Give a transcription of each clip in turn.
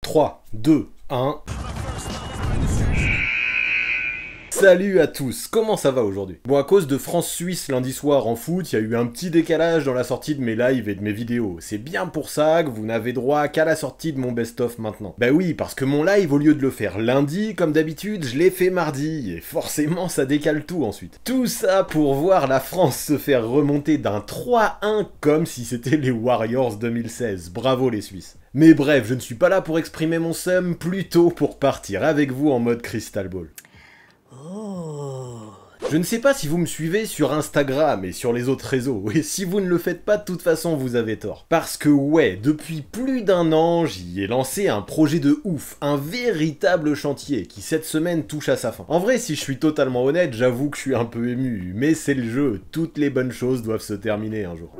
3, 2, 1... Salut à tous, comment ça va aujourd'hui? Bon, à cause de France-Suisse lundi soir en foot, il y a eu un petit décalage dans la sortie de mes lives et de mes vidéos. C'est bien pour ça que vous n'avez droit qu'à la sortie de mon best-of maintenant. Bah oui, parce que mon live, au lieu de le faire lundi, comme d'habitude, je l'ai fait mardi, et forcément ça décale tout ensuite. Tout ça pour voir la France se faire remonter d'un 3-1 comme si c'était les Warriors 2016. Bravo les Suisses. Mais bref, je ne suis pas là pour exprimer mon seum, plutôt pour partir avec vous en mode Crystal Ball. Je ne sais pas si vous me suivez sur Instagram et sur les autres réseaux, et si vous ne le faites pas, de toute façon, vous avez tort. Parce que ouais, depuis plus d'un an, j'y ai lancé un projet de ouf, un véritable chantier, qui cette semaine touche à sa fin. En vrai, si je suis totalement honnête, j'avoue que je suis un peu ému, mais c'est le jeu, toutes les bonnes choses doivent se terminer un jour.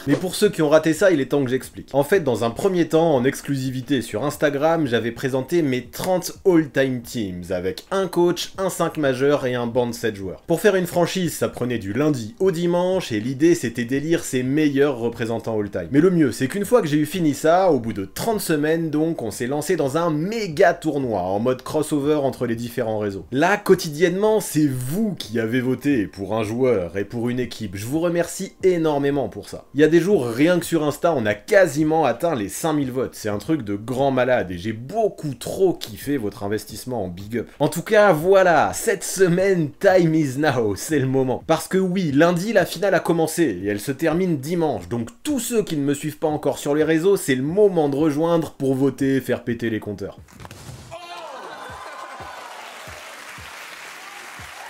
Mais pour ceux qui ont raté ça, il est temps que j'explique. En fait, dans un premier temps, en exclusivité sur Instagram, j'avais présenté mes 30 all-time teams, avec un coach, un 5 majeur et un banc de 7 joueurs. Pour faire une franchise, ça prenait du lundi au dimanche, et l'idée c'était d'élire ses meilleurs représentants all-time. Mais le mieux, c'est qu'une fois que j'ai eu fini ça, au bout de 30 semaines donc, on s'est lancé dans un méga tournoi, en mode crossover entre les différents réseaux. Là, quotidiennement, c'est vous qui avez voté pour un joueur et pour une équipe. Je vous remercie énormément pour ça. Il y a des jours, rien que sur Insta, on a quasiment atteint les 5000 votes. C'est un truc de grand malade et j'ai beaucoup trop kiffé votre investissement en big up. En tout cas, voilà, cette semaine, time is now, c'est le moment. Parce que oui, lundi, la finale a commencé et elle se termine dimanche. Donc tous ceux qui ne me suivent pas encore sur les réseaux, c'est le moment de rejoindre pour voter, faire péter les compteurs.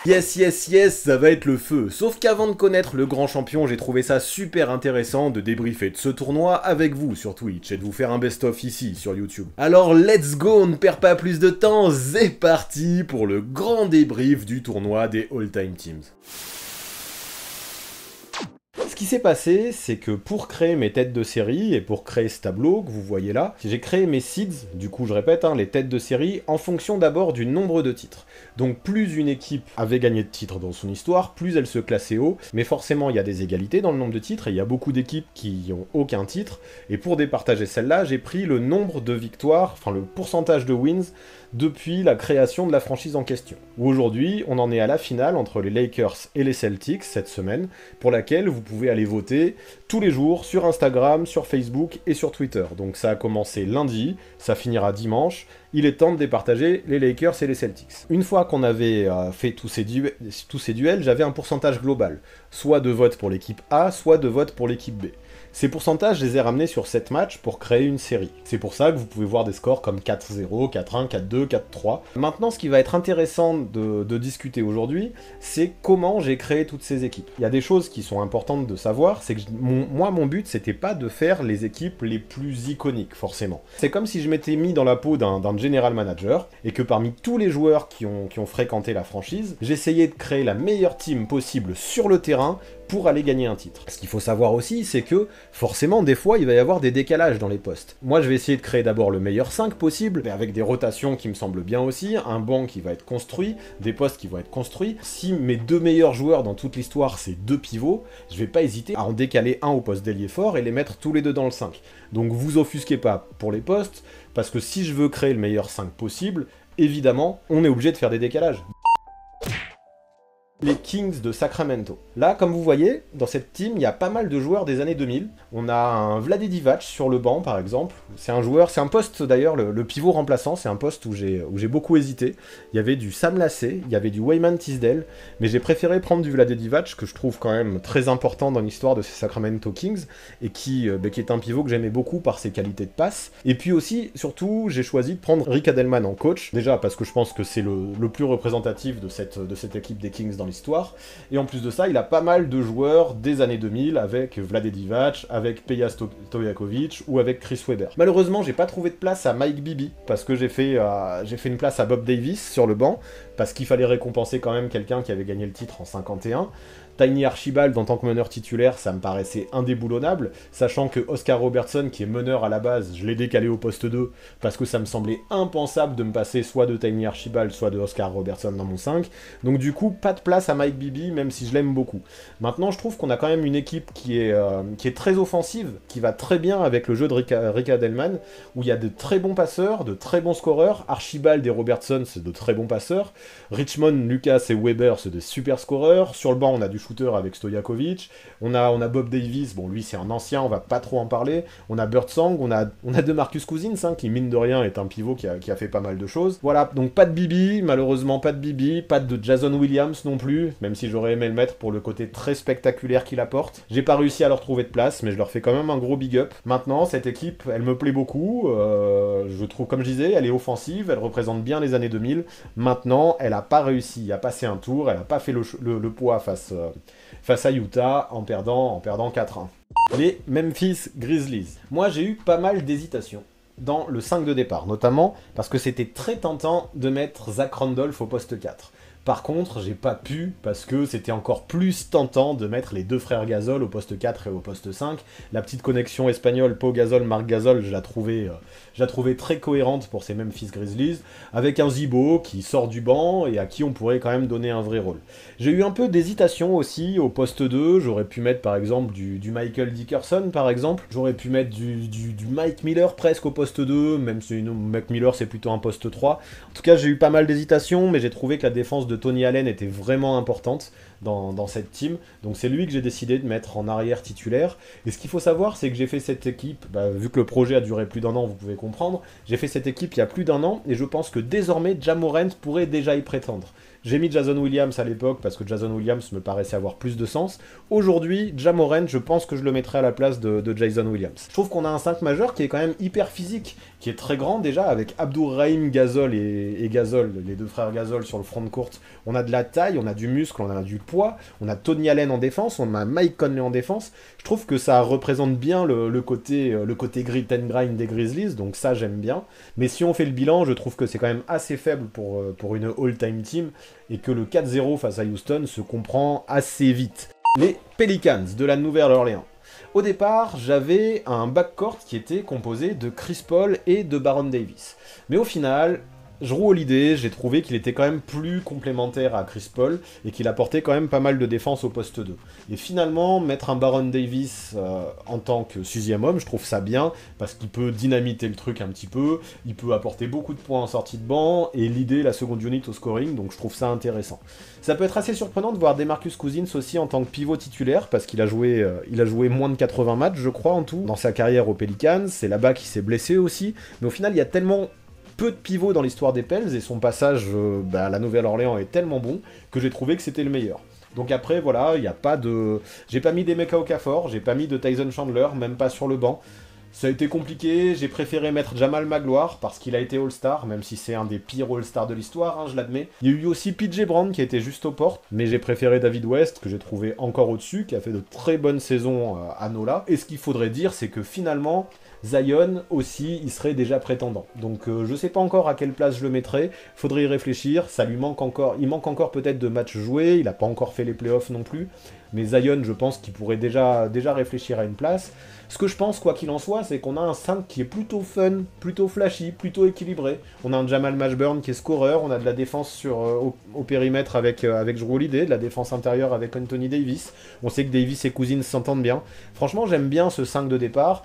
Yes, yes, yes, ça va être le feu. Sauf qu'avant de connaître le grand champion, j'ai trouvé ça super intéressant de débriefer de ce tournoi avec vous sur Twitch et de vous faire un best-of ici sur YouTube. Alors let's go, on ne perd pas plus de temps, c'est parti pour le grand débrief du tournoi des All-Time Teams. Ce qui s'est passé, c'est que pour créer mes têtes de série et pour créer ce tableau que vous voyez là, j'ai créé mes seeds, du coup je répète, les têtes de série, en fonction d'abord du nombre de titres. Donc plus une équipe avait gagné de titres dans son histoire, plus elle se classait haut, mais forcément il y a des égalités dans le nombre de titres, et il y a beaucoup d'équipes qui ont aucun titre, et pour départager celle-là, j'ai pris le nombre de victoires, enfin le pourcentage de wins, depuis la création de la franchise en question. Aujourd'hui, on en est à la finale entre les Lakers et les Celtics cette semaine, pour laquelle vous pouvez aller voter tous les jours sur Instagram, sur Facebook et sur Twitter. Donc ça a commencé lundi, ça finira dimanche, il est temps de départager les Lakers et les Celtics. Une fois qu'on avait fait tous ces duels, j'avais un pourcentage global, soit de vote pour l'équipe A, soit de vote pour l'équipe B. Ces pourcentages, je les ai ramenés sur 7 matchs pour créer une série. C'est pour ça que vous pouvez voir des scores comme 4-0, 4-1, 4-2, 4-3. Maintenant, ce qui va être intéressant de discuter aujourd'hui, c'est comment j'ai créé toutes ces équipes. Il y a des choses qui sont importantes de savoir, c'est que moi, mon but, c'était pas de faire les équipes les plus iconiques, forcément. C'est comme si je m'étais mis dans la peau d'un general manager, et que parmi tous les joueurs qui ont fréquenté la franchise, j'essayais de créer la meilleure team possible sur le terrain, pour aller gagner un titre. Ce qu'il faut savoir aussi, c'est que, forcément, des fois, il va y avoir des décalages dans les postes. Moi, je vais essayer de créer d'abord le meilleur 5 possible, mais avec des rotations qui me semblent bien aussi, un banc qui va être construit, des postes qui vont être construits. Si mes deux meilleurs joueurs dans toute l'histoire, c'est deux pivots, je vais pas hésiter à en décaler un au poste d'ailier fort et les mettre tous les deux dans le 5. Donc vous offusquez pas pour les postes, parce que si je veux créer le meilleur 5 possible, évidemment, on est obligé de faire des décalages. Les Kings de Sacramento. Là, comme vous voyez, dans cette team, il y a pas mal de joueurs des années 2000. On a un Vlade Divac sur le banc, par exemple. C'est un joueur, c'est un poste d'ailleurs, le pivot remplaçant, c'est un poste où j'ai beaucoup hésité. Il y avait du Sam Lassé, il y avait du Wayman Tisdale, mais j'ai préféré prendre du Vlade Divac, que je trouve quand même très important dans l'histoire de ces Sacramento Kings, et qui est un pivot que j'aimais beaucoup par ses qualités de passe. Et puis aussi, surtout, j'ai choisi de prendre Rick Adelman en coach, déjà parce que je pense que c'est le plus représentatif de cette équipe des Kings dans l'histoire, et en plus de ça, il a pas mal de joueurs des années 2000 avec Vlade Divac, avec Peja Stojakovic ou avec Chris Webber. Malheureusement, j'ai pas trouvé de place à Mike Bibby, parce que j'ai fait une place à Bob Davis sur le banc, parce qu'il fallait récompenser quand même quelqu'un qui avait gagné le titre en 51. Tiny Archibald en tant que meneur titulaire, ça me paraissait indéboulonnable, sachant que Oscar Robertson, qui est meneur à la base, je l'ai décalé au poste 2, parce que ça me semblait impensable de me passer soit de Tiny Archibald, soit de Oscar Robertson dans mon 5. Donc du coup, pas de place à Mike Bibby, même si je l'aime beaucoup. Maintenant, je trouve qu'on a quand même une équipe qui est très offensive, qui va très bien avec le jeu de Rick Adelman, où il y a de très bons passeurs, de très bons scoreurs. Archibald et Robertson, c'est de très bons passeurs. Richmond, Lucas et Weber, c'est des super scoreurs. Sur le banc, on a du shooter avec Stojakovic. On a Bob Davis, bon lui c'est un ancien, on va pas trop en parler. On a Birdsong, on a de Marcus Cousins, hein, qui mine de rien est un pivot qui a fait pas mal de choses. Voilà, donc pas de Bibby, malheureusement pas de Bibby, pas de Jason Williams non plus, même si j'aurais aimé le mettre pour le côté très spectaculaire qu'il apporte. J'ai pas réussi à leur trouver de place, mais je leur fais quand même un gros big up. Maintenant, cette équipe, elle me plaît beaucoup, je trouve, comme je disais, elle est offensive, elle représente bien les années 2000. Maintenant, elle a pas réussi à passer un tour, elle a pas fait le poids face à Utah en perdant 4-1. Les Memphis Grizzlies. Moi, j'ai eu pas mal d'hésitations dans le 5 de départ, notamment parce que c'était très tentant de mettre Zach Randolph au poste 4. Par contre, j'ai pas pu, parce que c'était encore plus tentant de mettre les deux frères Gasol au poste 4 et au poste 5. La petite connexion espagnole, Pau Gasol, Marc Gasol, je la trouvais très cohérente pour ces Memphis Grizzlies, avec un Zibo qui sort du banc et à qui on pourrait quand même donner un vrai rôle. J'ai eu un peu d'hésitation aussi au poste 2, j'aurais pu mettre par exemple du Michael Dickerson par exemple, j'aurais pu mettre du Mike Miller presque au poste 2, même si Mike Miller c'est plutôt un poste 3. En tout cas, j'ai eu pas mal d'hésitations, mais j'ai trouvé que la défense de Tony Allen était vraiment importante dans cette team, donc c'est lui que j'ai décidé de mettre en arrière titulaire. Et ce qu'il faut savoir, c'est que j'ai fait cette équipe, vu que le projet a duré plus d'un an, vous pouvez comprendre, j'ai fait cette équipe il y a plus d'un an, et je pense que désormais Ja Morant pourrait déjà y prétendre. J'ai mis Jason Williams à l'époque parce que Jason Williams me paraissait avoir plus de sens. Aujourd'hui, Ja Morant, je pense que je le mettrai à la place de Jason Williams. Je trouve qu'on a un 5 majeur qui est quand même hyper physique, qui est très grand déjà, avec Abdourahim Gasol et Gasol, les deux frères Gasol sur le front de courte. On a de la taille, on a du muscle, on a du poids, on a Tony Allen en défense, on a Mike Conley en défense. Je trouve que ça représente bien le côté grit and grind des Grizzlies, donc ça j'aime bien. Mais si on fait le bilan, je trouve que c'est quand même assez faible pour une all-time team, et que le 4-0 face à Houston se comprend assez vite. Les Pelicans de la Nouvelle-Orléans. Au départ, j'avais un backcourt qui était composé de Chris Paul et de Baron Davis. Mais au final, Jrue Holiday, j'ai trouvé qu'il était quand même plus complémentaire à Chris Paul et qu'il apportait quand même pas mal de défense au poste 2. Et finalement, mettre un Baron Davis en tant que 6e homme, je trouve ça bien, parce qu'il peut dynamiter le truc un petit peu, il peut apporter beaucoup de points en sortie de banc, et l'idée, la seconde unit au scoring, donc je trouve ça intéressant. Ça peut être assez surprenant de voir DeMarcus Cousins aussi en tant que pivot titulaire, parce qu'il a joué moins de 80 matchs, je crois, en tout, dans sa carrière aux Pelicans. C'est là-bas qu'il s'est blessé aussi, mais au final, il y a tellement peu de pivots dans l'histoire des Pels, et son passage à la Nouvelle-Orléans est tellement bon que j'ai trouvé que c'était le meilleur. Donc après, voilà, il n'y a pas de... J'ai pas mis d'Emeka Okafor, j'ai pas mis de Tyson Chandler, même pas sur le banc. Ça a été compliqué, j'ai préféré mettre Jamal Magloire parce qu'il a été All-Star, même si c'est un des pires All-Stars de l'histoire, hein, je l'admets. Il y a eu aussi PJ Brown qui était juste aux portes, mais j'ai préféré David West, que j'ai trouvé encore au-dessus, qui a fait de très bonnes saisons à Nola. Et ce qu'il faudrait dire, c'est que finalement, Zion aussi, il serait déjà prétendant. Donc je sais pas encore à quelle place je le mettrai, faudrait y réfléchir, il manque encore peut-être de matchs joués, il a pas encore fait les playoffs non plus, mais Zion, je pense qu'il pourrait déjà réfléchir à une place. Ce que je pense, quoi qu'il en soit, c'est qu'on a un 5 qui est plutôt fun, plutôt flashy, plutôt équilibré. On a un Jamal Mashburn qui est scoreur, on a de la défense au périmètre avec Jrue Holiday, de la défense intérieure avec Anthony Davis. On sait que Davis et Cousins s'entendent bien. Franchement, j'aime bien ce 5 de départ.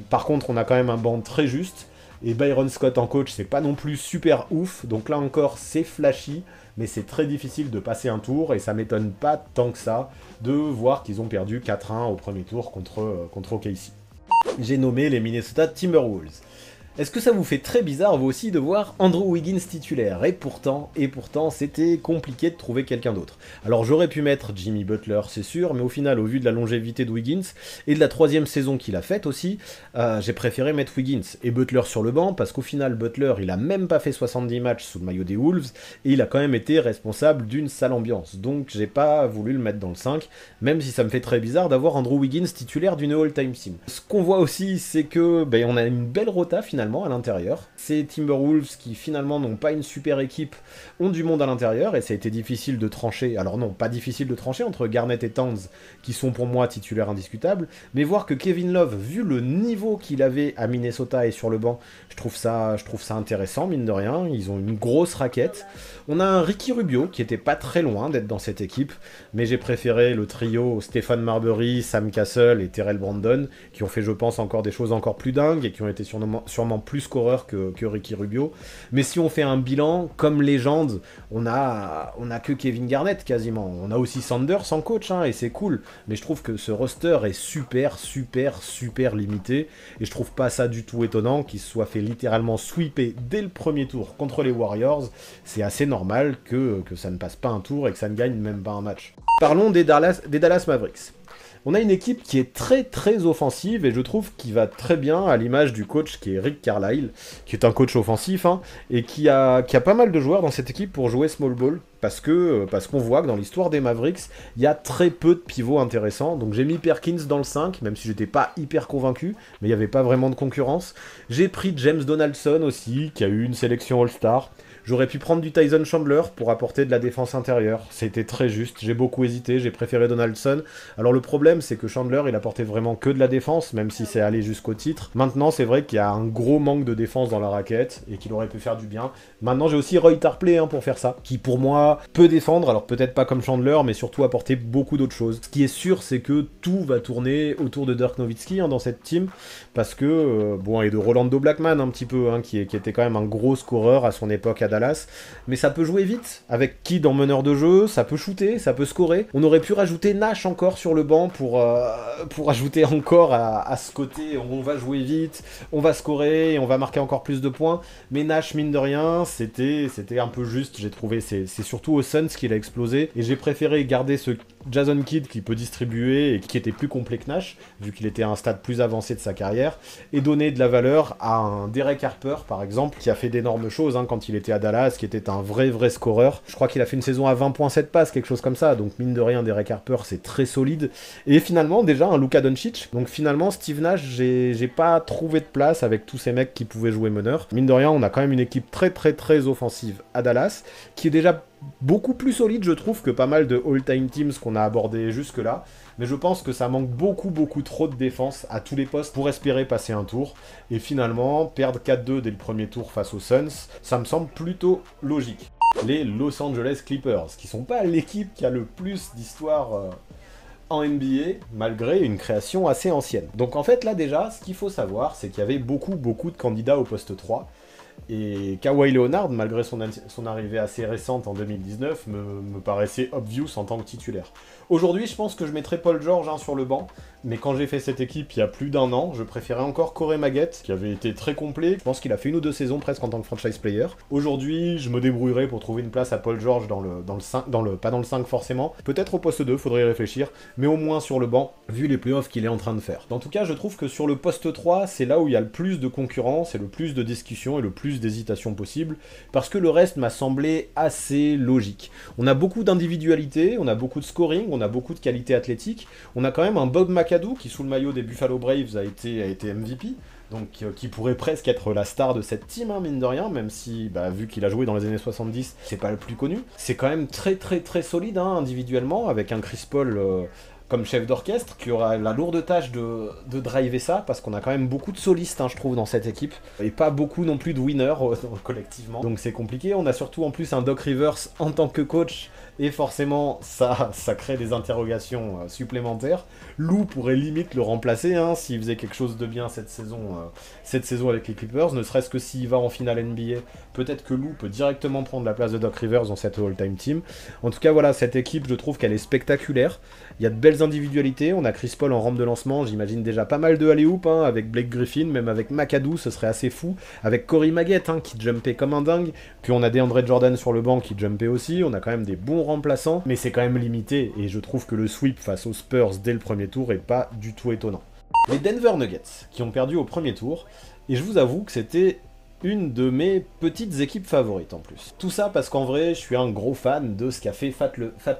Par contre, on a quand même un banc très juste. Et Byron Scott en coach, c'est pas non plus super ouf. Donc là encore, c'est flashy, mais c'est très difficile de passer un tour. Et ça m'étonne pas tant que ça de voir qu'ils ont perdu 4-1 au premier tour contre OKC. J'ai nommé les Minnesota Timberwolves. Est-ce que ça vous fait très bizarre, vous aussi, de voir Andrew Wiggins titulaire? Et pourtant, c'était compliqué de trouver quelqu'un d'autre. Alors j'aurais pu mettre Jimmy Butler, c'est sûr, mais au final, au vu de la longévité de Wiggins, et de la 3e saison qu'il a faite aussi, j'ai préféré mettre Wiggins et Butler sur le banc, parce qu'au final, Butler, il a même pas fait 70 matchs sous le maillot des Wolves, et il a quand même été responsable d'une sale ambiance. Donc j'ai pas voulu le mettre dans le 5, même si ça me fait très bizarre d'avoir Andrew Wiggins titulaire d'une all-time team. Ce qu'on voit aussi, c'est que on a une belle rota finalement, finalement à l'intérieur. Ces Timberwolves qui finalement n'ont pas une super équipe, ont du monde à l'intérieur, et ça a été difficile de trancher, alors non, pas difficile de trancher entre Garnett et Towns, qui sont pour moi titulaires indiscutables, mais voir que Kevin Love, vu le niveau qu'il avait à Minnesota et sur le banc, je trouve ça intéressant, mine de rien, ils ont une grosse raquette. On a un Ricky Rubio, qui était pas très loin d'être dans cette équipe, mais j'ai préféré le trio Stephen Marbury, Sam Cassell et Terrell Brandon, qui ont fait, je pense, encore des choses encore plus dingues, et qui ont été sûrement plus scoreurs que Ricky Rubio. Mais si on fait un bilan, comme légende, on a que Kevin Garnett quasiment. On a aussi Sanders en coach, hein, et c'est cool. Mais je trouve que ce roster est super limité, et je trouve pas ça du tout étonnant qu'il se soit fait littéralement sweeper dès le premier tour contre les Warriors. C'est assez normal que ça ne passe pas un tour et que ça ne gagne même pas un match. Parlons des Dallas Mavericks. On a une équipe qui est très offensive, et je trouve qu'il va très bien à l'image du coach qui est Rick Carlisle, qui est un coach offensif, hein, et qui a pas mal de joueurs dans cette équipe pour jouer small ball, parce qu'on voit que dans l'histoire des Mavericks, il y a très peu de pivots intéressants. Donc j'ai mis Perkins dans le 5, même si j'étais pas hyper convaincu, mais il n'y avait pas vraiment de concurrence. J'ai pris James Donaldson aussi, qui a eu une sélection All-Star. J'aurais pu prendre du Tyson Chandler pour apporter de la défense intérieure. C'était très juste, j'ai beaucoup hésité, j'ai préféré Donaldson. Alors le problème, c'est que Chandler, il apportait vraiment que de la défense, même si c'est allé jusqu'au titre. Maintenant, c'est vrai qu'il y a un gros manque de défense dans la raquette, et qu'il aurait pu faire du bien. Maintenant, j'ai aussi Roy Tarpley pour faire ça, qui pour moi peut défendre, alors peut-être pas comme Chandler, mais surtout apporter beaucoup d'autres choses. Ce qui est sûr, c'est que tout va tourner autour de Dirk Nowitzki dans cette team, parce que, et de Rolando Blackman un petit peu, qui était quand même un gros scoreur à son époque à Dallas, mais ça peut jouer vite, avec Kidd en meneur de jeu, ça peut shooter, ça peut scorer. On aurait pu rajouter Nash encore sur le banc pour ajouter encore à ce côté, on va jouer vite, on va scorer, et on va marquer encore plus de points, mais Nash, mine de rien, c'était un peu juste, j'ai trouvé, c'est surtout aux Suns qu'il a explosé, et j'ai préféré garder ce Jason Kidd qui peut distribuer et qui était plus complet que Nash, vu qu'il était à un stade plus avancé de sa carrière, et donner de la valeur à un Derek Harper, par exemple, qui a fait d'énormes choses quand il était à Dallas, qui était un vrai scoreur. Je crois qu'il a fait une saison à 20,7 passes, quelque chose comme ça, donc mine de rien, Derek Harper, c'est très solide. Et finalement, déjà, un Luka Doncic, donc finalement, Steve Nash, j'ai pas trouvé de place avec tous ces mecs qui pouvaient jouer meneur. Mine de rien, on a quand même une équipe très offensive à Dallas, qui est déjà beaucoup plus solide, je trouve, que pas mal de all-time teams qu'on a abordés jusque-là. Mais je pense que ça manque beaucoup trop de défense à tous les postes pour espérer passer un tour. Et finalement, perdre 4-2 dès le premier tour face aux Suns, ça me semble plutôt logique. Les Los Angeles Clippers, qui sont pas l'équipe qui a le plus d'histoire en NBA, malgré une création assez ancienne. Donc en fait, là déjà, ce qu'il faut savoir, c'est qu'il y avait beaucoup de candidats au poste 3. Et Kawhi Leonard, malgré son arrivée assez récente en 2019, me paraissait obvious en tant que titulaire. Aujourd'hui, je pense que je mettrais Paul George sur le banc, mais quand j'ai fait cette équipe il y a plus d'1 an, je préférais encore Corey Maggette, qui avait été très complet. Je pense qu'il a fait 1 ou 2 saisons presque en tant que franchise player. Aujourd'hui, je me débrouillerai pour trouver une place à Paul George dans le 5, pas dans le 5 forcément, peut-être au poste 2, faudrait y réfléchir, mais au moins sur le banc, vu les playoffs qu'il est en train de faire. En tout cas, je trouve que sur le poste 3, c'est là où il y a le plus de concurrence, et le plus de discussion, et le plus d'hésitation possible, parce que le reste m'a semblé assez logique. On a beaucoup d'individualité, on a beaucoup de scoring, on a beaucoup de qualité athlétique, on a quand même un Bob McAdoo qui, sous le maillot des Buffalo Braves, a été MVP, donc qui pourrait presque être la star de cette team, mine de rien, même si, vu qu'il a joué dans les années 70, c'est pas le plus connu. C'est quand même très solide individuellement, avec un Chris Paul comme chef d'orchestre, qui aura la lourde tâche de driver ça, parce qu'on a quand même beaucoup de solistes, je trouve, dans cette équipe, et pas beaucoup non plus de winners collectivement, donc c'est compliqué. On a surtout en plus un Doc Rivers en tant que coach, et forcément ça crée des interrogations supplémentaires. Lou pourrait limite le remplacer s'il faisait quelque chose de bien cette saison avec les Clippers, ne serait-ce que s'il va en finale NBA, peut-être que Lou peut directement prendre la place de Doc Rivers dans cette all-time team. En tout cas voilà, cette équipe, je trouve qu'elle est spectaculaire, il y a de belles individualités, on a Chris Paul en rampe de lancement, j'imagine déjà pas mal de alley-oop, avec Blake Griffin, même avec McAdoo, ce serait assez fou, avec Corey Maggette qui jumpait comme un dingue, puis on a DeAndre Jordan sur le banc qui jumpait aussi, on a quand même des bons remplaçants, mais c'est quand même limité, et je trouve que le sweep face aux Spurs dès le premier tour est pas du tout étonnant. Les Denver Nuggets, qui ont perdu au premier tour, et je vous avoue que c'était une de mes petites équipes favorites en plus. Tout ça parce qu'en vrai, je suis un gros fan de ce qu'a fait Fat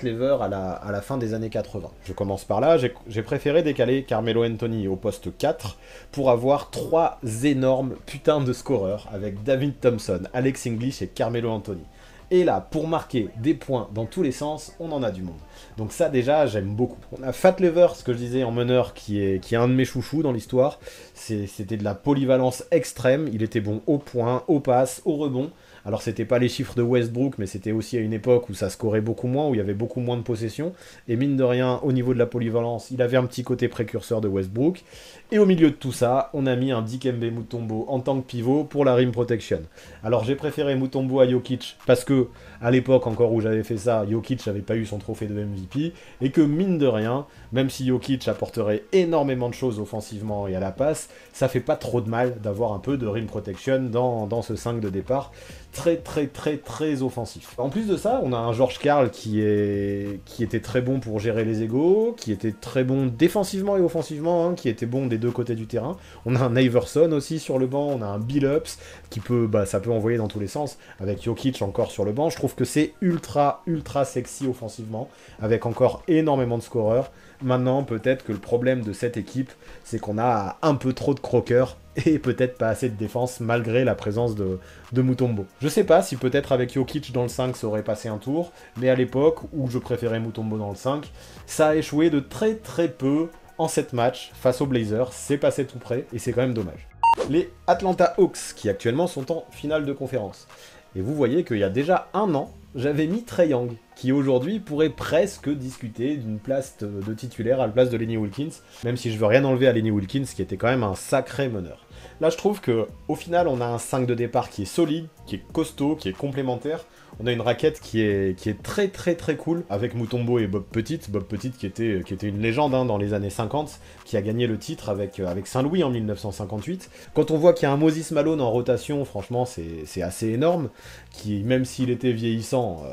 Lever à la fin des années 80. Je commence par là, j'ai préféré décaler Carmelo Anthony au poste 4 pour avoir 3 énormes putains de scoreurs avec David Thompson, Alex English et Carmelo Anthony. Et là, pour marquer des points dans tous les sens, on en a du monde. Donc ça déjà, j'aime beaucoup. On a Fat Lever, ce que je disais en meneur, qui est un de mes chouchous dans l'histoire. C'était de la polyvalence extrême, il était bon au point, au passe, au rebond. Alors c'était pas les chiffres de Westbrook, mais c'était aussi à une époque où ça scorait beaucoup moins, où il y avait beaucoup moins de possession. Et mine de rien, au niveau de la polyvalence, il avait un petit côté précurseur de Westbrook. Et au milieu de tout ça, on a mis un Dikembe Mutombo en tant que pivot pour la rim protection. Alors j'ai préféré Mutombo à Jokic parce que à l'époque encore où j'avais fait ça, Jokic n'avait pas eu son trophée de MVP, et que mine de rien, même si Jokic apporterait énormément de choses offensivement et à la passe, ça fait pas trop de mal d'avoir un peu de rim protection dans ce 5 de départ. Très offensif. En plus de ça, on a un George Karl qui était très bon pour gérer les égos, qui était très bon défensivement et offensivement, hein, qui était bon des deux côtés du terrain. On a un Iverson aussi sur le banc, on a un Billups qui peut, ça peut envoyer dans tous les sens, avec Jokic encore sur le banc. Je trouve que c'est ultra sexy offensivement, avec encore énormément de scoreurs. Maintenant, peut-être que le problème de cette équipe, c'est qu'on a un peu trop de croqueurs et peut-être pas assez de défense malgré la présence de Mutombo. Je sais pas si peut-être avec Jokic dans le 5 ça aurait passé un tour, mais à l'époque où je préférais Mutombo dans le 5, ça a échoué de très peu en 7 matchs face aux Blazers, c'est passé tout près et c'est quand même dommage. Les Atlanta Hawks qui actuellement sont en finale de conférence. Et vous voyez qu'il y a déjà un an, j'avais mis Trae Young, qui aujourd'hui pourrait presque discuter d'une place de titulaire à la place de Lenny Wilkins, même si je veux rien enlever à Lenny Wilkins, qui était quand même un sacré meneur. Là, je trouve que au final, on a un 5 de départ qui est solide, qui est costaud, qui est complémentaire. On a une raquette qui est très cool, avec Mutombo et Bob Pettit. Bob Pettit qui était une légende hein, dans les années 50, qui a gagné le titre avec Saint-Louis en 1958. Quand on voit qu'il y a un Moses Malone en rotation, franchement, c'est assez énorme. Qui, même s'il était vieillissant,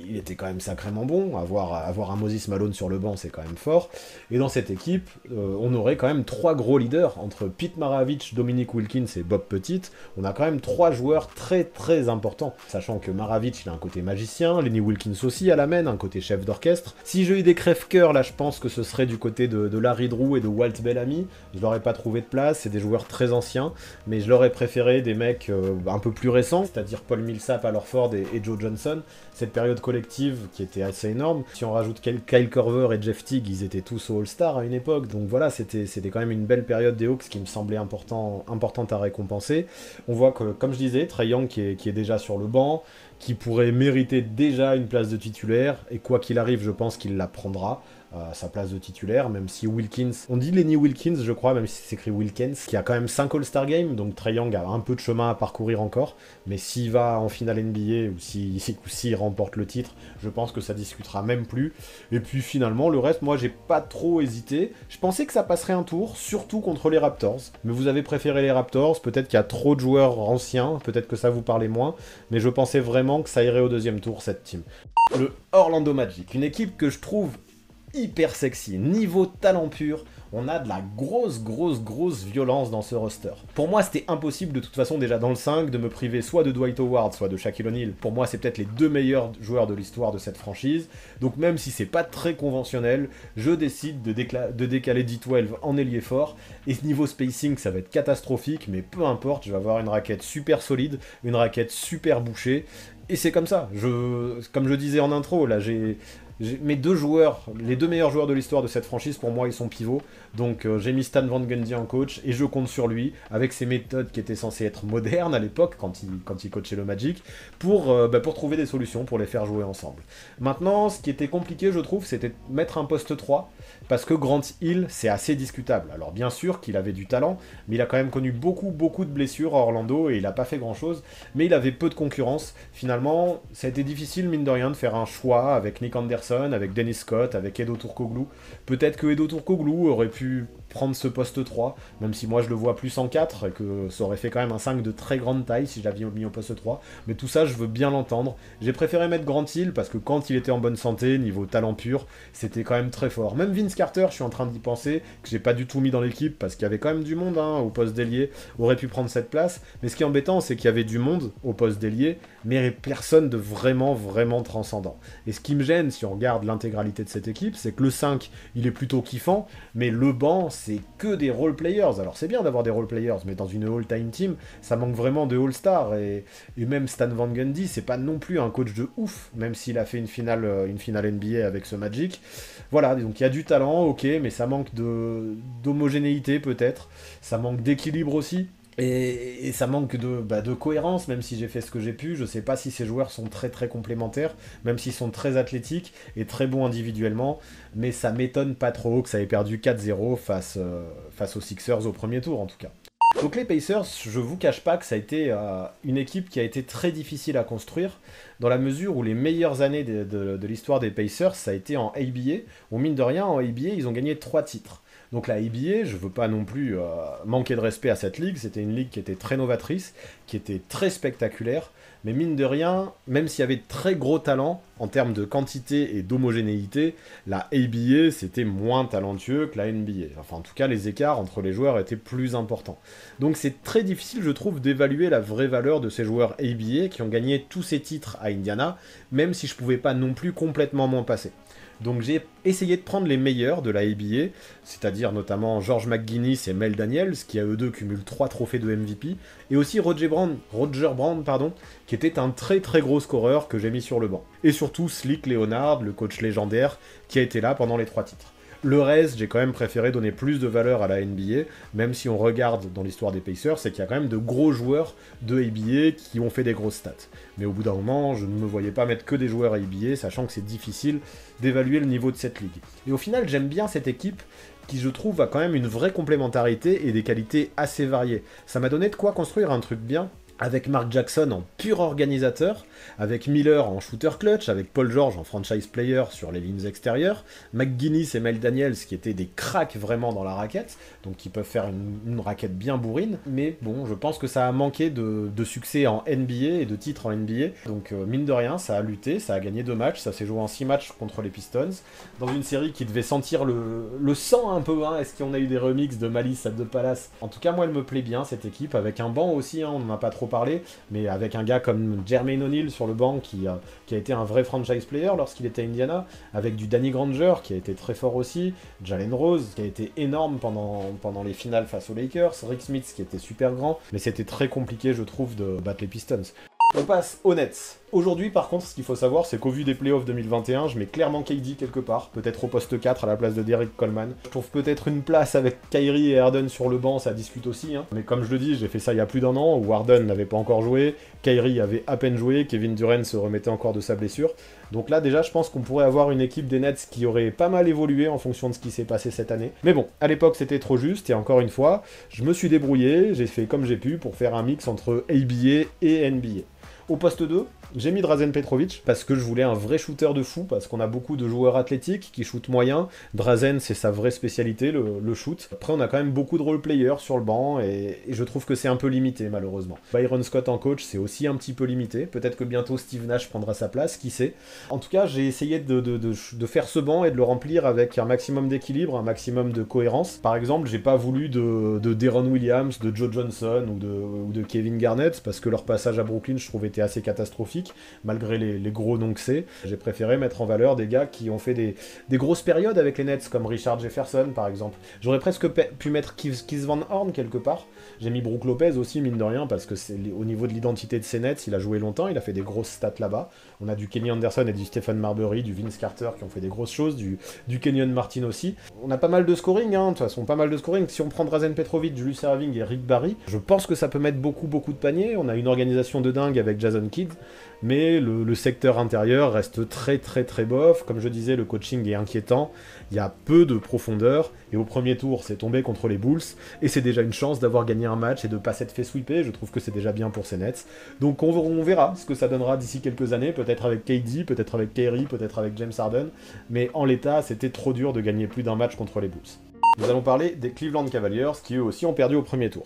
il était quand même sacrément bon. Avoir un Moses Malone sur le banc, c'est quand même fort. Et dans cette équipe, on aurait quand même 3 gros leaders, entre Pete Maravich, Dominique Wilkins et Bob Pettit. On a quand même 3 joueurs très importants, sachant que Maravich, il a un côté magicien, Lenny Wilkins aussi à la main, un côté chef d'orchestre. Si j'ai eu des crève-cœurs, là je pense que ce serait du côté de Larry Drew et de Walt Bellamy. Je leur ai pas trouvé de place, c'est des joueurs très anciens, mais je leur ai préféré des mecs un peu plus récents, c'est-à-dire Paul Millsap, Al Horford et Joe Johnson. Cette période collective qui était assez énorme. Si on rajoute Kyle Korver et Jeff Teague, ils étaient tous au All-Star à une époque, donc voilà, c'était quand même une belle période des Hawks qui me semblait importante à récompenser. On voit que, comme je disais, Trae Young qui est déjà sur le banc, qui pourrait mériter déjà une place de titulaire, et quoi qu'il arrive, je pense qu'il la prendra, sa place de titulaire, même si Wilkins, on dit Lenny Wilkins, je crois, même si c'est écrit Wilkins, qui a quand même 5 All-Star Games, donc Trae Young a un peu de chemin à parcourir encore, mais s'il va en finale NBA, ou s'il remporte le titre, je pense que ça discutera même plus. Et puis finalement, le reste, moi, j'ai pas trop hésité. Je pensais que ça passerait un tour, surtout contre les Raptors, mais vous avez préféré les Raptors, peut-être qu'il y a trop de joueurs anciens, peut-être que ça vous parlait moins, mais je pensais vraiment que ça irait au deuxième tour, cette team. Le Orlando Magic, une équipe que je trouve hyper sexy, niveau talent pur, on a de la grosse violence dans ce roster. Pour moi, c'était impossible de toute façon déjà dans le 5 de me priver soit de Dwight Howard, soit de Shaquille O'Neal. Pour moi, c'est peut-être les 2 meilleurs joueurs de l'histoire de cette franchise. Donc même si c'est pas très conventionnel, je décide de décaler D12 en ailier fort. Et ce niveau spacing, ça va être catastrophique, mais peu importe, je vais avoir une raquette super solide, une raquette super bouchée. Et c'est comme ça. Comme je disais en intro, là, mes 2 joueurs, les 2 meilleurs joueurs de l'histoire de cette franchise, pour moi, ils sont pivots. Donc j'ai mis Stan Van Gundy en coach, et je compte sur lui, avec ses méthodes qui étaient censées être modernes à l'époque, quand il coachait le Magic, pour trouver des solutions, pour les faire jouer ensemble. Maintenant, ce qui était compliqué, je trouve, c'était de mettre un poste 3, parce que Grant Hill, c'est assez discutable. Alors bien sûr qu'il avait du talent, mais il a quand même connu beaucoup de blessures à Orlando, et il n'a pas fait grand-chose, mais il avait peu de concurrence. Finalement, ça a été difficile, mine de rien, de faire un choix avec Nick Anderson, avec Dennis Scott, avec Edo Turkoglu. Peut-être que Edo Turkoglu aurait pu prendre ce poste 3, même si moi je le vois plus en 4, et que ça aurait fait quand même un 5 de très grande taille si je l'avais mis au poste 3, mais tout ça je veux bien l'entendre. J'ai préféré mettre Grant Hill, parce que quand il était en bonne santé, niveau talent pur, c'était quand même très fort. Même Vince Carter, je suis en train d'y penser, que j'ai pas du tout mis dans l'équipe, parce qu'il y avait quand même du monde au poste d'ailier, aurait pu prendre cette place. Mais ce qui est embêtant, c'est qu'il y avait du monde au poste d'ailier, mais personne de vraiment, vraiment transcendant. Et ce qui me gêne, si on regarde l'intégralité de cette équipe, c'est que le 5, il est plutôt kiffant, mais le banc, c'est que des role-players. Alors c'est bien d'avoir des role-players, mais dans une all-time team, ça manque vraiment de all-star. Et même Stan Van Gundy, c'est pas non plus un coach de ouf, même s'il a fait une finale NBA avec ce Magic. Voilà, donc il y a du talent, ok, mais ça manque d'homogénéité peut-être, ça manque d'équilibre aussi. Et ça manque de cohérence, même si j'ai fait ce que j'ai pu. Je sais pas si ces joueurs sont très très complémentaires, même s'ils sont très athlétiques et très bons individuellement, mais ça m'étonne pas trop que ça ait perdu 4-0 face aux Sixers au premier tour en tout cas. Donc les Pacers, je vous cache pas que ça a été une équipe qui a été très difficile à construire, dans la mesure où les meilleures années de l'histoire des Pacers, ça a été en ABA, où mine de rien, en ABA, ils ont gagné 3 titres. Donc la ABA, je veux pas non plus manquer de respect à cette ligue, c'était une ligue qui était très novatrice, qui était très spectaculaire, mais mine de rien, même s'il y avait de très gros talents, en termes de quantité et d'homogénéité, la ABA c'était moins talentueux que la NBA. Enfin en tout cas, les écarts entre les joueurs étaient plus importants. Donc c'est très difficile, je trouve, d'évaluer la vraie valeur de ces joueurs ABA qui ont gagné tous ces titres à Indiana, même si je pouvais pas non plus complètement m'en passer. Donc j'ai essayé de prendre les meilleurs de la ABA, c'est-à-dire notamment George McGuinness et Mel Daniels, qui à eux deux cumulent 3 trophées de MVP, et aussi Roger Brown, qui était un très très gros scoreur que j'ai mis sur le banc. Et surtout Slick Leonard, le coach légendaire, qui a été là pendant les 3 titres. Le reste, j'ai quand même préféré donner plus de valeur à la NBA, même si on regarde dans l'histoire des Pacers, c'est qu'il y a quand même de gros joueurs de ABA qui ont fait des grosses stats. Mais au bout d'un moment, je ne me voyais pas mettre que des joueurs ABA, sachant que c'est difficile d'évaluer le niveau de cette ligue. Et au final, j'aime bien cette équipe qui, je trouve, a quand même une vraie complémentarité et des qualités assez variées. Ça m'a donné de quoi construire un truc bien, avec Mark Jackson en pur organisateur, avec Miller en shooter clutch, avec Paul George en franchise player sur les lignes extérieures, McGuinness et Mel Daniels qui étaient des cracks vraiment dans la raquette, donc qui peuvent faire une raquette bien bourrine, mais bon, je pense que ça a manqué de succès en NBA et de titres en NBA, donc mine de rien, ça a lutté, ça a gagné 2 matchs, ça s'est joué en 6 matchs contre les Pistons, dans une série qui devait sentir le sang un peu, est-ce qu'on a eu des remixes de Malice à The Palace? En tout cas, moi elle me plaît bien cette équipe, avec un banc aussi, on n'en a pas trop parlé, mais avec un gars comme Jermaine O'Neal sur le banc qui a été un vrai franchise player lorsqu'il était à Indiana, avec du Danny Granger qui a été très fort aussi, Jalen Rose qui a été énorme pendant les finales face aux Lakers, Rick Smith qui était super grand, mais c'était très compliqué je trouve de battre les Pistons. On passe aux Nets. Aujourd'hui, par contre, ce qu'il faut savoir, c'est qu'au vu des playoffs 2021, je mets clairement KD quelque part, peut-être au poste 4 à la place de Derrick Coleman. Je trouve peut-être une place avec Kyrie et Harden sur le banc, ça discute aussi. Mais comme je le dis, j'ai fait ça il y a plus d'1 an, où Harden n'avait pas encore joué, Kyrie avait à peine joué, Kevin Durant se remettait encore de sa blessure. Donc là, déjà, je pense qu'on pourrait avoir une équipe des Nets qui aurait pas mal évolué en fonction de ce qui s'est passé cette année. Mais bon, à l'époque, c'était trop juste, et encore une fois, je me suis débrouillé, j'ai fait comme j'ai pu pour faire un mix entre ABA et NBA. Au poste 2, j'ai mis Drazen Petrovic parce que je voulais un vrai shooter de fou, parce qu'on a beaucoup de joueurs athlétiques qui shootent moyen. Drazen, c'est sa vraie spécialité, le shoot. Après, on a quand même beaucoup de role-players sur le banc et je trouve que c'est un peu limité, malheureusement. Byron Scott en coach, c'est aussi un petit peu limité. Peut-être que bientôt Steve Nash prendra sa place, qui sait. En tout cas, j'ai essayé de faire ce banc et de le remplir avec un maximum d'équilibre, un maximum de cohérence. Par exemple, j'ai pas voulu de Deron Williams, de Joe Johnson ou de Kevin Garnett, parce que leur passage à Brooklyn, je trouve, était assez catastrophique, malgré les gros noms que c'est. J'ai préféré mettre en valeur des gars qui ont fait des grosses périodes avec les Nets, comme Richard Jefferson par exemple. J'aurais presque pu mettre Keith Van Horn quelque part. J'ai mis Brook Lopez aussi, mine de rien, parce que c'est au niveau de l'identité de ces Nets, il a joué longtemps, il a fait des grosses stats là-bas. On a du Kenny Anderson et du Stephen Marbury, du Vince Carter qui ont fait des grosses choses, du Kenyon Martin aussi. On a pas mal de scoring, de toute façon, pas mal de scoring. Si on prend Drazen Petrovic, Julius Erving et Rick Barry, je pense que ça peut mettre beaucoup de paniers. On a une organisation de dingue avec Jason Kidd, mais le secteur intérieur reste très bof. Comme je disais, le coaching est inquiétant, il y a peu de profondeur, et au premier tour, c'est tombé contre les Bulls, et c'est déjà une chance d'avoir gagné un match et de pas s'être fait sweeper. Je trouve que c'est déjà bien pour ces Nets. Donc on verra ce que ça donnera d'ici quelques années, peut-être avec KD, peut-être avec Kyrie, peut-être avec James Harden, mais en l'état, c'était trop dur de gagner plus d'un match contre les Bulls. Nous allons parler des Cleveland Cavaliers, qui eux aussi ont perdu au premier tour.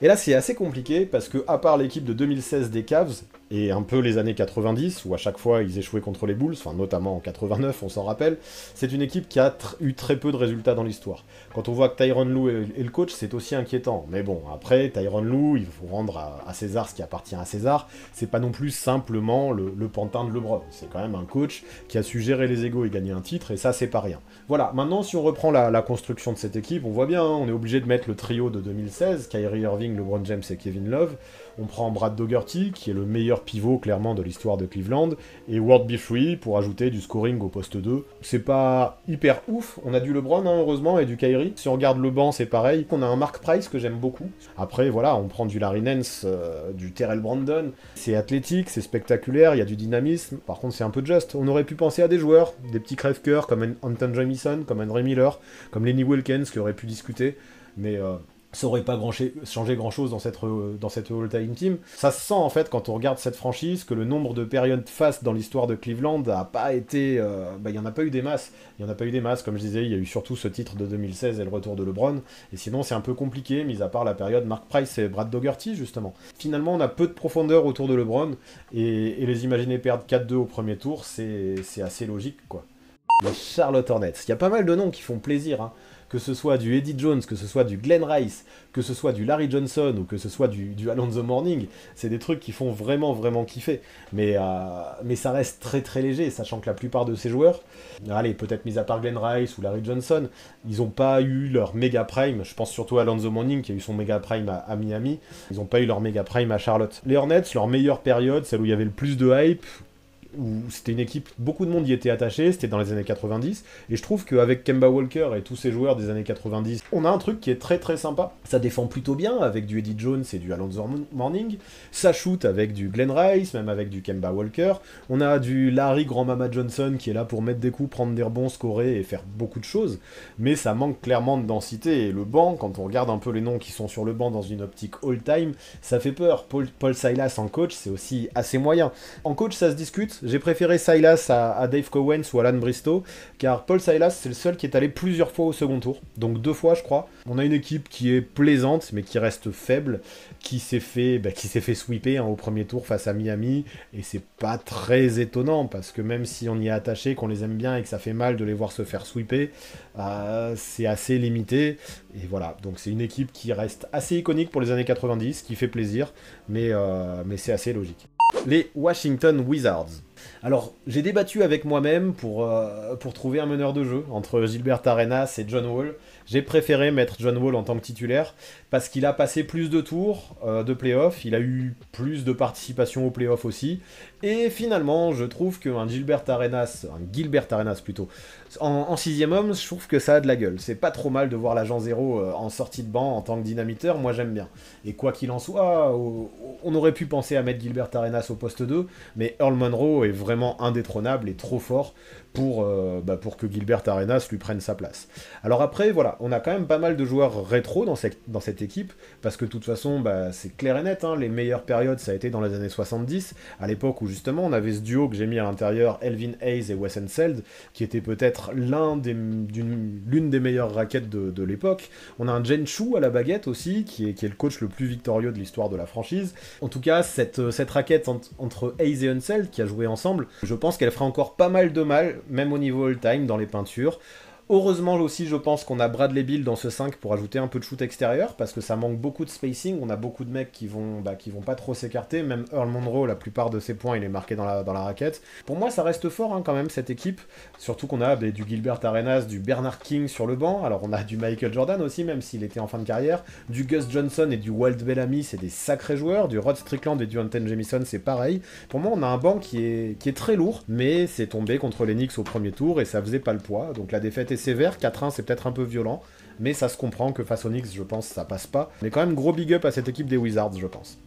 Et là, c'est assez compliqué, parce que à part l'équipe de 2016 des Cavs, et un peu les années 90, où à chaque fois ils échouaient contre les Bulls, enfin notamment en 89, on s'en rappelle, c'est une équipe qui a eu très peu de résultats dans l'histoire. Quand on voit que Tyronn Lue est le coach, c'est aussi inquiétant. Mais bon, après, Tyronn Lue, il faut rendre à César ce qui appartient à César, c'est pas non plus simplement le pantin de LeBron, c'est quand même un coach qui a su gérer les égos et gagner un titre, et ça c'est pas rien. Voilà, maintenant si on reprend la construction de cette équipe, on voit bien, hein, on est obligé de mettre le trio de 2016, Kyrie Irving, LeBron James et Kevin Love. On prend Brad Daugherty, qui est le meilleur pivot clairement de l'histoire de Cleveland, et Ward B3 pour ajouter du scoring au poste 2. C'est pas hyper ouf, on a du LeBron hein, heureusement, et du Kyrie. Si on regarde le banc, c'est pareil. On a un Mark Price que j'aime beaucoup. Après, voilà, on prend du Larry Nance, du Terrell Brandon. C'est athlétique, c'est spectaculaire, il y a du dynamisme. Par contre, c'est un peu juste. On aurait pu penser à des joueurs, des petits crève-cœurs comme Anton Jamison, comme Henry Miller, comme Lenny Wilkens, qui auraient pu discuter. Mais ça aurait pas changé grand-chose dans cette all-time team. Ça se sent en fait quand on regarde cette franchise que le nombre de périodes fastes dans l'histoire de Cleveland a pas été... il y en a pas eu des masses. Il y en a pas eu des masses, comme je disais, il y a eu surtout ce titre de 2016 et le retour de LeBron. Et sinon c'est un peu compliqué, mis à part la période Mark Price et Brad Daugherty justement. Finalement on a peu de profondeur autour de LeBron et les imaginer perdre 4-2 au premier tour, c'est assez logique quoi. Les Charlotte Hornets, il y a pas mal de noms qui font plaisir, hein. Que ce soit du Eddie Jones, que ce soit du Glenn Rice, que ce soit du Larry Johnson ou que ce soit du Alonzo Mourning, c'est des trucs qui font vraiment vraiment kiffer. Mais ça reste très très léger, sachant que la plupart de ces joueurs, allez, peut-être mis à part Glenn Rice ou Larry Johnson, ils n'ont pas eu leur méga prime. Je pense surtout à Alonzo Mourning qui a eu son méga prime à Miami. Ils n'ont pas eu leur méga prime à Charlotte. Les Hornets, leur meilleure période, celle où il y avait le plus de hype, où c'était une équipe, beaucoup de monde y était attaché, c'était dans les années 90, et je trouve qu'avec Kemba Walker et tous ces joueurs des années 90, on a un truc qui est très très sympa. Ça défend plutôt bien avec du Eddie Jones et du Alonzo Mourning, ça shoot avec du Glenn Rice, même avec du Kemba Walker, on a du Larry Grand-Mama Johnson qui est là pour mettre des coups, prendre des rebonds, scorer et faire beaucoup de choses, mais ça manque clairement de densité, et le banc, quand on regarde un peu les noms qui sont sur le banc dans une optique all-time, ça fait peur. Paul Silas en coach, c'est aussi assez moyen. En coach, ça se discute. J'ai préféré Silas à Dave Cowens ou Alan Bristow, car Paul Silas, c'est le seul qui est allé plusieurs fois au second tour, donc 2 fois je crois. On a une équipe qui est plaisante, mais qui reste faible, qui s'est fait sweeper hein, au premier tour face à Miami, et c'est pas très étonnant, parce que même si on y est attaché, qu'on les aime bien et que ça fait mal de les voir se faire sweeper, c'est assez limité, et voilà. Donc c'est une équipe qui reste assez iconique pour les années 90, qui fait plaisir, mais c'est assez logique. Les Washington Wizards. Alors, j'ai débattu avec moi-même pour trouver un meneur de jeu entre Gilbert Arenas et John Wall. J'ai préféré mettre John Wall en tant que titulaire parce qu'il a passé plus de tours de playoff, il a eu plus de participation aux playoffs aussi, et finalement, je trouve qu'un Gilbert Arenas plutôt, en 6ème homme, je trouve que ça a de la gueule. C'est pas trop mal de voir l'agent zéro en sortie de banc en tant que dynamiteur, moi j'aime bien. Et quoi qu'il en soit, on aurait pu penser à mettre Gilbert Arenas au poste 2, mais Earl Monroe est vraiment indétrônable et trop fort pour que Gilbert Arenas lui prenne sa place. Alors après, voilà, on a quand même pas mal de joueurs rétro dans cette équipe, parce que de toute façon, c'est clair et net, hein, les meilleures périodes, ça a été dans les années 70, à l'époque où justement on avait ce duo que j'ai mis à l'intérieur, Elvin Hayes et Wes Unseld, qui était peut-être l'une des meilleures raquettes de l'époque. On a un Jen Chu à la baguette aussi, qui est le coach le plus victorieux de l'histoire de la franchise. En tout cas, cette raquette entre Hayes et Unseld, qui a joué ensemble, je pense qu'elle fera encore pas mal de mal, même au niveau all-time, dans les peintures. Heureusement aussi, je pense qu'on a Bradley Beal dans ce 5 pour ajouter un peu de shoot extérieur, parce que ça manque beaucoup de spacing, on a beaucoup de mecs qui vont pas trop s'écarter, même Earl Monroe, la plupart de ses points, il est marqué dans la raquette. Pour moi, ça reste fort hein, quand même, cette équipe, surtout qu'on a du Gilbert Arenas, du Bernard King sur le banc, alors on a du Michael Jordan aussi, même s'il était en fin de carrière, du Gus Johnson et du Walt Bellamy, c'est des sacrés joueurs, du Rod Strickland et du Anton Jamison, c'est pareil. Pour moi, on a un banc qui est très lourd, mais c'est tombé contre les Knicks au premier tour, et ça faisait pas le poids, donc la défaite est sévère, 4-1 c'est peut-être un peu violent, mais ça se comprend que face aux Knicks, je pense, ça passe pas. Mais quand même, gros big up à cette équipe des Wizards, je pense.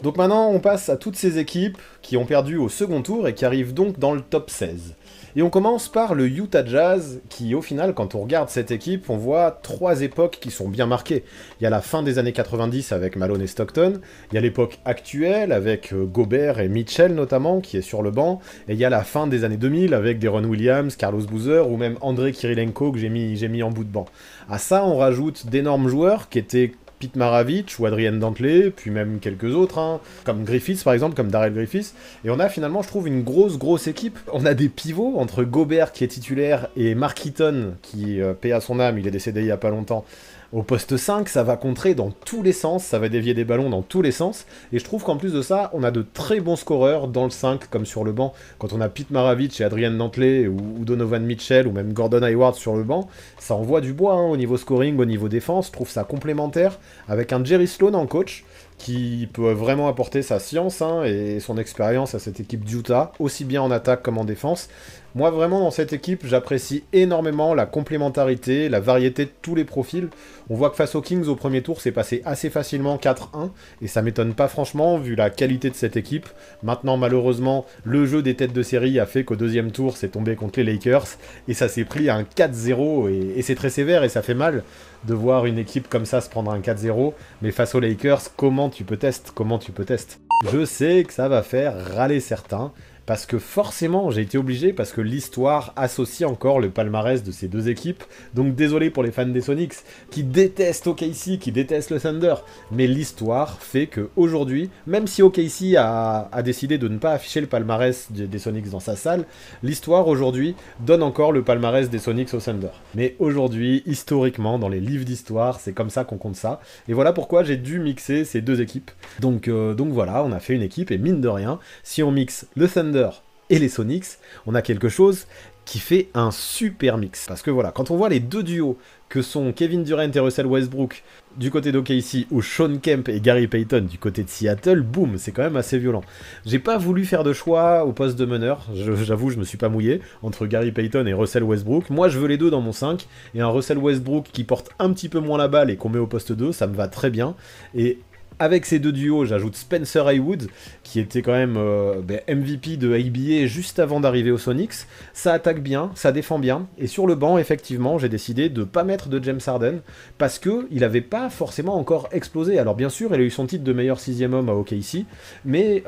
Donc maintenant, on passe à toutes ces équipes qui ont perdu au second tour et qui arrivent donc dans le top 16. Et on commence par le Utah Jazz, qui au final, quand on regarde cette équipe, on voit 3 époques qui sont bien marquées. Il y a la fin des années 90 avec Malone et Stockton, il y a l'époque actuelle avec Gobert et Mitchell notamment, qui est sur le banc, et il y a la fin des années 2000 avec Deron Williams, Carlos Boozer ou même Andrei Kirilenko que j'ai mis en bout de banc. À ça, on rajoute d'énormes joueurs qui étaient Pete Maravich ou Adrian Dantley, puis même quelques autres, hein, comme Griffiths par exemple, comme Darrell Griffiths, et on a finalement, je trouve, une grosse équipe. On a des pivots, entre Gobert qui est titulaire et Mark Eaton, qui, paie à son âme, il est décédé il y a pas longtemps, au poste 5, ça va contrer dans tous les sens, ça va dévier des ballons dans tous les sens, et je trouve qu'en plus de ça, on a de très bons scoreurs dans le 5 comme sur le banc. Quand on a Pete Maravich et Adrian Dantley, ou Donovan Mitchell, ou même Gordon Hayward sur le banc, ça envoie du bois, hein, au niveau scoring, au niveau défense, je trouve ça complémentaire, avec un Jerry Sloan en coach, qui peut vraiment apporter sa science, hein, et son expérience à cette équipe d'Utah, aussi bien en attaque comme en défense. Moi, vraiment, dans cette équipe, j'apprécie énormément la complémentarité, la variété de tous les profils. On voit que face aux Kings, au premier tour, c'est passé assez facilement 4-1, et ça m'étonne pas franchement, vu la qualité de cette équipe. Maintenant, malheureusement, le jeu des têtes de série a fait qu'au deuxième tour, c'est tombé contre les Lakers, et ça s'est pris un 4-0, et c'est très sévère, et ça fait mal de voir une équipe comme ça se prendre un 4-0, mais face aux Lakers, comment tu peux tester? Je sais que ça va faire râler certains, parce que forcément, j'ai été obligé, parce que l'histoire associe encore le palmarès de ces deux équipes. Donc désolé pour les fans des Sonics, qui détestent OKC, qui détestent le Thunder, mais l'histoire fait que aujourd'hui, même si OKC a décidé de ne pas afficher le palmarès des Sonics dans sa salle, l'histoire aujourd'hui donne encore le palmarès des Sonics au Thunder. Mais aujourd'hui, historiquement, dans les livres d'histoire, c'est comme ça qu'on compte ça. Et voilà pourquoi j'ai dû mixer ces deux équipes. Donc voilà, on a fait une équipe, et mine de rien, si on mixe le Thunder et les Sonics, on a quelque chose qui fait un super mix. Parce que voilà, quand on voit les deux duos que sont Kevin Durant et Russell Westbrook du côté d'OKC, ou Sean Kemp et Gary Payton du côté de Seattle, boum, c'est quand même assez violent. J'ai pas voulu faire de choix au poste de meneur, j'avoue, je me suis pas mouillé, entre Gary Payton et Russell Westbrook. Moi, je veux les deux dans mon 5, et un Russell Westbrook qui porte un petit peu moins la balle et qu'on met au poste 2, ça me va très bien. Et avec ces deux duos, j'ajoute Spencer Haywood, qui était quand même MVP de ABA juste avant d'arriver aux Sonics. Ça attaque bien, ça défend bien, et sur le banc, effectivement, j'ai décidé de pas mettre de James Harden, parce que il avait pas forcément encore explosé. Alors bien sûr, il a eu son titre de meilleur sixième homme à OKC, mais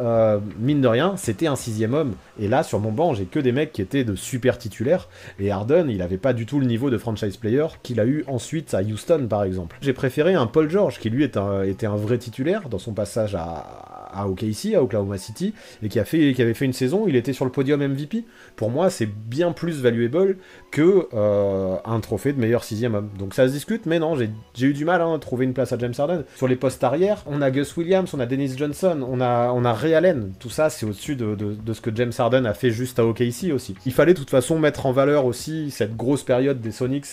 mine de rien, c'était un sixième homme, et là, sur mon banc, j'ai que des mecs qui étaient de super titulaires, et Harden, il avait pas du tout le niveau de franchise player qu'il a eu ensuite à Houston, par exemple. J'ai préféré un Paul George, qui lui était un vrai titulaire, dans son passage à OKC, à Oklahoma City, et qui avait fait une saison, il était sur le podium MVP. Pour moi, c'est bien plus valuable que un trophée de meilleur sixième homme. Donc ça se discute, mais non, j'ai eu du mal à trouver une place à James Harden. Sur les postes arrière, on a Gus Williams, on a Dennis Johnson, on a Ray Allen. Tout ça, c'est au-dessus de ce que James Harden a fait juste à OKC aussi. Il fallait de toute façon mettre en valeur aussi cette grosse période des Sonics,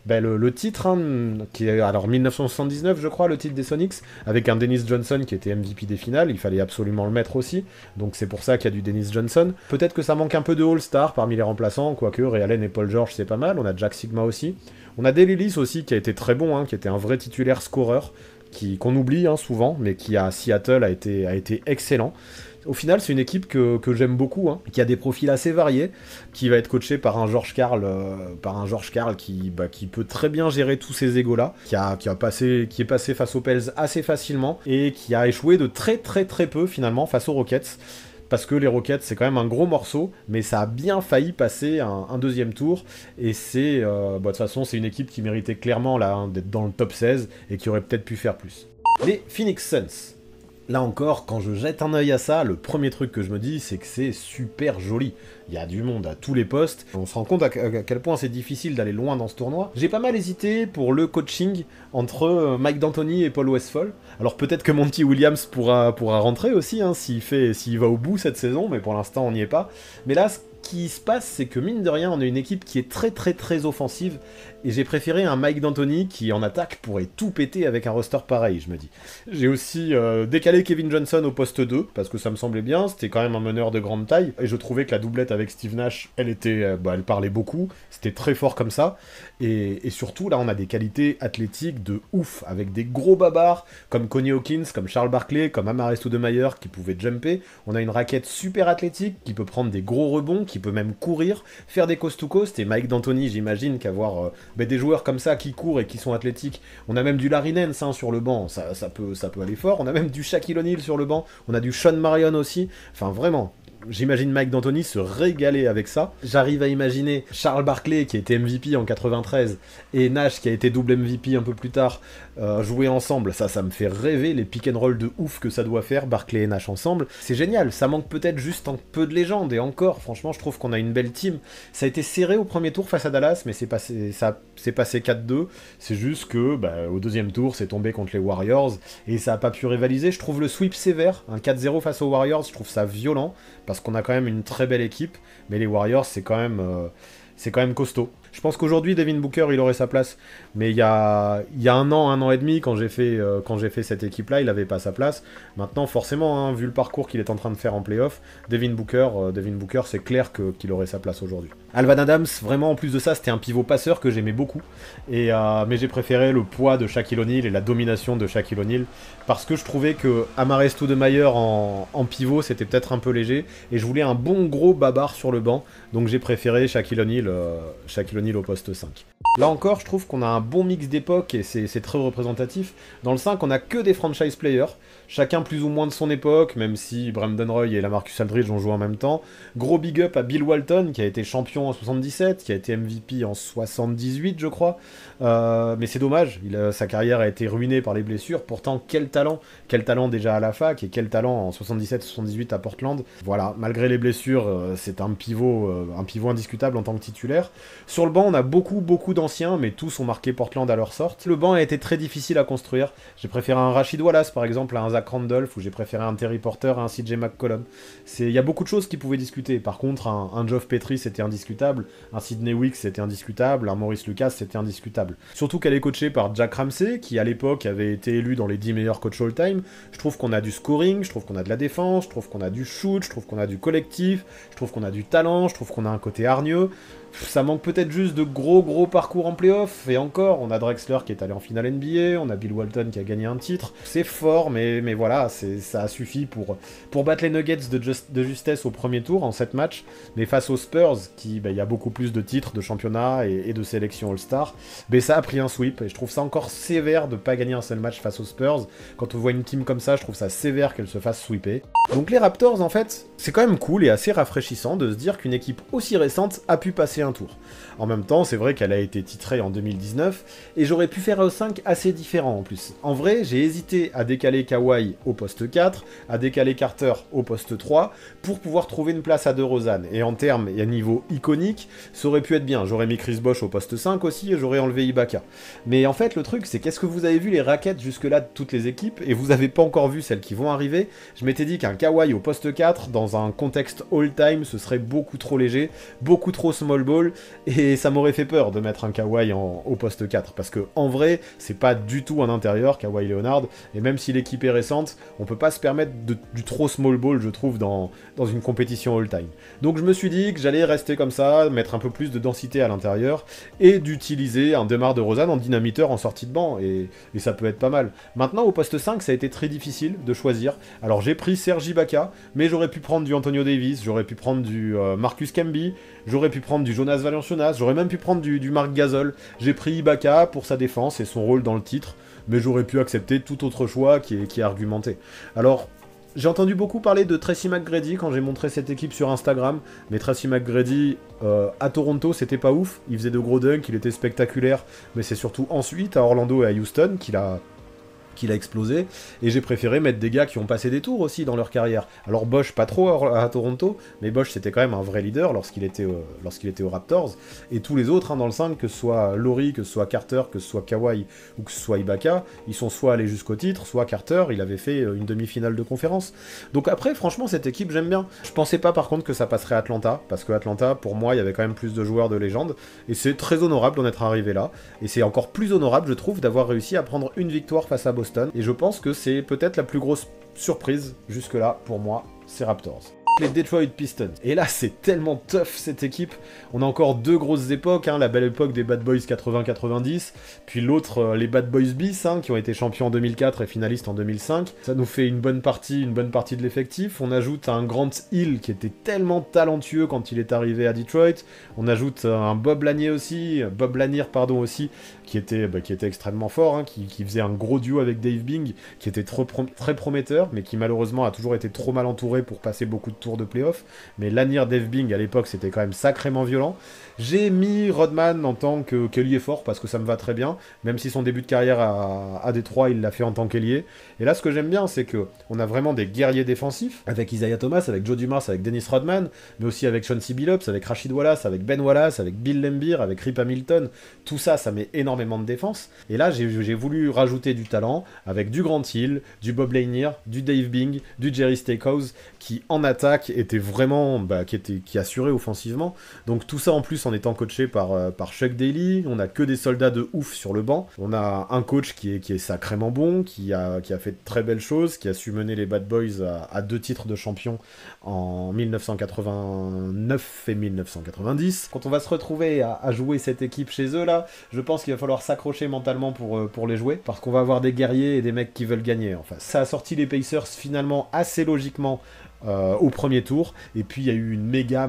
le titre, hein, qui est alors 1979, je crois, le titre des Sonics, avec un Dennis Johnson qui était MVP des finales, il fallait absolument le mettre aussi, donc c'est pour ça qu'il y a du Dennis Johnson. Peut-être que ça manque un peu de All-Star parmi les remplaçants, quoique Ray Allen et Paul George c'est pas mal, on a Jack Sigma aussi, on a Dale Ellis aussi qui a été très bon, hein, qui était un vrai titulaire scoreur, qu'on oublie hein, souvent, mais qui à Seattle a été excellent. Au final, c'est une équipe que j'aime beaucoup, hein, qui a des profils assez variés, qui va être coaché par un George Karl, qui peut très bien gérer tous ces égos-là, qui est passé face aux Pels assez facilement, et qui a échoué de très peu finalement face aux Rockets, parce que les Rockets c'est quand même un gros morceau, mais ça a bien failli passer un deuxième tour, et c'est, de toute façon c'est une équipe qui méritait clairement là, hein, d'être dans le top 16, et qui aurait peut-être pu faire plus. Les Phoenix Suns. Là encore, quand je jette un œil à ça, le premier truc que je me dis, c'est que c'est super joli. Il y a du monde à tous les postes. On se rend compte à quel point c'est difficile d'aller loin dans ce tournoi. J'ai pas mal hésité pour le coaching entre Mike D'Antoni et Paul Westphal. Alors peut-être que Monty Williams pourra rentrer aussi, hein, s'il va au bout cette saison, mais pour l'instant on n'y est pas. Mais là, ce qui se passe, c'est que mine de rien, on a une équipe qui est très offensive, et j'ai préféré un Mike D'Antoni qui en attaque pourrait tout péter avec un roster pareil, je me dis. J'ai aussi décalé Kevin Johnson au poste 2, parce que ça me semblait bien, c'était quand même un meneur de grande taille, et je trouvais que la doublette avec Steve Nash, elle parlait beaucoup, c'était très fort comme ça, et surtout là on a des qualités athlétiques de ouf, avec des gros babards, comme Connie Hawkins, comme Charles Barkley, comme Amar'e Stoudemire, qui pouvaient jumper. On a une raquette super athlétique, qui peut prendre des gros rebonds, qui peut même courir, faire des coast-to-coast, et Mike D'Antoni, j'imagine qu'avoir des joueurs comme ça qui courent et qui sont athlétiques, on a même du Larry Nance hein, sur le banc, ça peut aller fort, on a même du Shaquille O'Neal sur le banc, on a du Sean Marion aussi, enfin vraiment, j'imagine Mike D'Antoni se régaler avec ça. J'arrive à imaginer Charles Barkley, qui a été MVP en 93, et Nash, qui a été double MVP un peu plus tard, jouer ensemble. Ça me fait rêver, les pick and roll de ouf que ça doit faire, Barkley et Nash ensemble. C'est génial, ça manque peut-être juste un peu de légende, et encore, franchement, je trouve qu'on a une belle team. Ça a été serré au premier tour face à Dallas, mais c'est passé 4-2. C'est juste que, au deuxième tour, c'est tombé contre les Warriors, et ça a pas pu rivaliser. Je trouve le sweep sévère, un 4-0 face aux Warriors, je trouve ça violent, parce qu'on a quand même une très belle équipe, mais les Warriors, c'est quand même costaud. Je pense qu'aujourd'hui, Devin Booker, il aurait sa place. Mais il y a un an et demi, quand j'ai fait cette équipe-là, il n'avait pas sa place. Maintenant, forcément, vu le parcours qu'il est en train de faire en playoff, Devin Booker, c'est clair qu'il aurait sa place aujourd'hui. Alvan Adams, vraiment, en plus de ça, c'était un pivot passeur que j'aimais beaucoup. Mais j'ai préféré le poids de Shaquille O'Neal et la domination de Shaquille O'Neal, parce que je trouvais que Amar'e Stoudemire en pivot, c'était peut-être un peu léger, et je voulais un bon gros babar sur le banc, donc j'ai préféré Shaquille O'Neal au poste 5. Là encore, je trouve qu'on a un bon mix d'époque et c'est très représentatif. Dans le 5, on a que des franchise players, chacun plus ou moins de son époque, même si Brandon Roy et Lamarcus Aldridge ont joué en même temps. Gros big up à Bill Walton, qui a été champion en 77, qui a été MVP en 78, je crois. Mais c'est dommage, sa carrière a été ruinée par les blessures. Pourtant, quel talent déjà à la fac et quel talent en 77-78 à Portland. Voilà, malgré les blessures, c'est un pivot indiscutable en tant que titulaire. Sur le banc, on a beaucoup d'anciens, mais tous ont marqué Portland à leur sorte. Le banc a été très difficile à construire. J'ai préféré un Rashid Wallace, par exemple, à un Zach Randolph, ou j'ai préféré un Terry Porter à un CJ McCollum. Il y a beaucoup de choses qui pouvaient discuter. Par contre, un Geoff Petrie, c'était indiscutable. Un Sidney Wicks, c'était indiscutable. Un Maurice Lucas, c'était indiscutable. Surtout qu'elle est coachée par Jack Ramsey, qui à l'époque avait été élu dans les 10 meilleurs coachs all-time. Je trouve qu'on a du scoring, je trouve qu'on a de la défense, je trouve qu'on a du shoot, je trouve qu'on a du collectif, je trouve qu'on a du talent, je trouve qu'on a un côté hargneux. Ça manque peut-être juste de gros parcours en playoff, et encore, on a Drexler qui est allé en finale NBA, on a Bill Walton qui a gagné un titre. C'est fort, mais voilà, ça a suffi pour battre les Nuggets de justesse au premier tour en 7 matchs, mais face aux Spurs, qui, il y a beaucoup plus de titres de championnat et de sélection All-Star, mais ça a pris un sweep, et je trouve ça encore sévère de pas gagner un seul match face aux Spurs. Quand on voit une team comme ça, je trouve ça sévère qu'elle se fasse sweeper. Donc les Raptors, en fait, c'est quand même cool et assez rafraîchissant de se dire qu'une équipe aussi récente a pu passer un tour. En même temps, c'est vrai qu'elle a été titrée en 2019, et j'aurais pu faire un 5 assez différent en plus. En vrai, j'ai hésité à décaler Kawhi au poste 4, à décaler Carter au poste 3, pour pouvoir trouver une place à DeRozan. Et en termes et à niveau iconique, ça aurait pu être bien. J'aurais mis Chris Bosh au poste 5 aussi, et j'aurais enlevé Ibaka. Mais en fait, le truc, c'est qu'est-ce que vous avez vu les raquettes jusque-là de toutes les équipes, et vous avez pas encore vu celles qui vont arriver. Je m'étais dit qu'un Kawhi au poste 4, dans un contexte all-time, ce serait beaucoup trop léger, beaucoup trop small ball, et ça m'aurait fait peur de mettre un Kawhi au poste 4, parce que en vrai, c'est pas du tout un intérieur, Kawhi Leonard, et même si l'équipe est récente, on peut pas se permettre du trop small ball, je trouve, dans une compétition all-time. Donc je me suis dit que j'allais rester comme ça, mettre un peu plus de densité à l'intérieur, et d'utiliser un DeMar DeRozan en dynamiteur en sortie de banc, et ça peut être pas mal. Maintenant, au poste 5, ça a été très difficile de choisir. Alors j'ai pris Serge Ibaka, mais j'aurais pu prendre du Antonio Davis, j'aurais pu prendre du Marcus Camby, j'aurais pu prendre du Jonas Valanciunas, j'aurais même pu prendre du Marc Gasol. J'ai pris Ibaka pour sa défense et son rôle dans le titre, mais j'aurais pu accepter tout autre choix qui est argumenté. Alors, j'ai entendu beaucoup parler de Tracy McGrady quand j'ai montré cette équipe sur Instagram, mais Tracy McGrady, à Toronto, c'était pas ouf. Il faisait de gros dunks, il était spectaculaire, mais c'est surtout ensuite, à Orlando et à Houston, qu'il a explosé, et j'ai préféré mettre des gars qui ont passé des tours aussi dans leur carrière. Alors Bosh pas trop à Toronto, mais Bosh c'était quand même un vrai leader lorsqu'il était aux Raptors, et tous les autres dans le 5, que ce soit Laurie, que ce soit Carter, que ce soit Kawhi ou que ce soit Ibaka, ils sont soit allés jusqu'au titre, soit Carter, il avait fait une demi-finale de conférence. Donc après, franchement, cette équipe, j'aime bien. Je pensais pas par contre que ça passerait à Atlanta, parce que Atlanta, pour moi, il y avait quand même plus de joueurs de légende, et c'est très honorable d'en être arrivé là, et c'est encore plus honorable, je trouve, d'avoir réussi à prendre une victoire face à Boston. Et je pense que c'est peut-être la plus grosse surprise jusque-là pour moi, ces Raptors. Les Detroit Pistons. Et là, c'est tellement tough cette équipe. On a encore deux grosses époques, la belle époque des Bad Boys 80-90, puis l'autre, les Bad Boys bis, qui ont été champions en 2004 et finalistes en 2005. Ça nous fait une bonne partie de l'effectif. On ajoute un Grant Hill qui était tellement talentueux quand il est arrivé à Detroit. On ajoute un Bob Lanier aussi, qui était extrêmement fort, qui faisait un gros duo avec Dave Bing, qui était très prometteur, mais qui malheureusement a toujours été trop mal entouré pour passer beaucoup de tour de playoff, mais Lanier Dave Bing à l'époque c'était quand même sacrément violent. J'ai mis Rodman en tant qu'ailier fort parce que ça me va très bien, même si son début de carrière à Détroit il l'a fait en tant qu'ailier. Et là ce que j'aime bien c'est que on a vraiment des guerriers défensifs, avec Isaiah Thomas, avec Joe Dumars, avec Dennis Rodman, mais aussi avec Chauncey Billups, avec Rashid Wallace, avec Ben Wallace, avec Bill Laimbeer, avec Rip Hamilton. Tout ça, ça met énormément de défense. Et là j'ai voulu rajouter du talent avec du Grant Hill, du Bob Lanier, du Dave Bing, du Jerry Stackhouse, qui en attaque était vraiment, qui assurait offensivement. Donc tout ça en plus en étant coaché par Chuck Daly, on a que des soldats de ouf sur le banc. On a un coach qui est sacrément bon, qui a fait de très belles choses, qui a su mener les Bad Boys à 2 titres de champion en 1989 et 1990. Quand on va se retrouver à jouer cette équipe chez eux là, je pense qu'il va falloir s'accrocher mentalement pour les jouer, parce qu'on va avoir des guerriers et des mecs qui veulent gagner en face. Ça a sorti les Pacers finalement assez logiquement au premier tour, et puis il y a eu une méga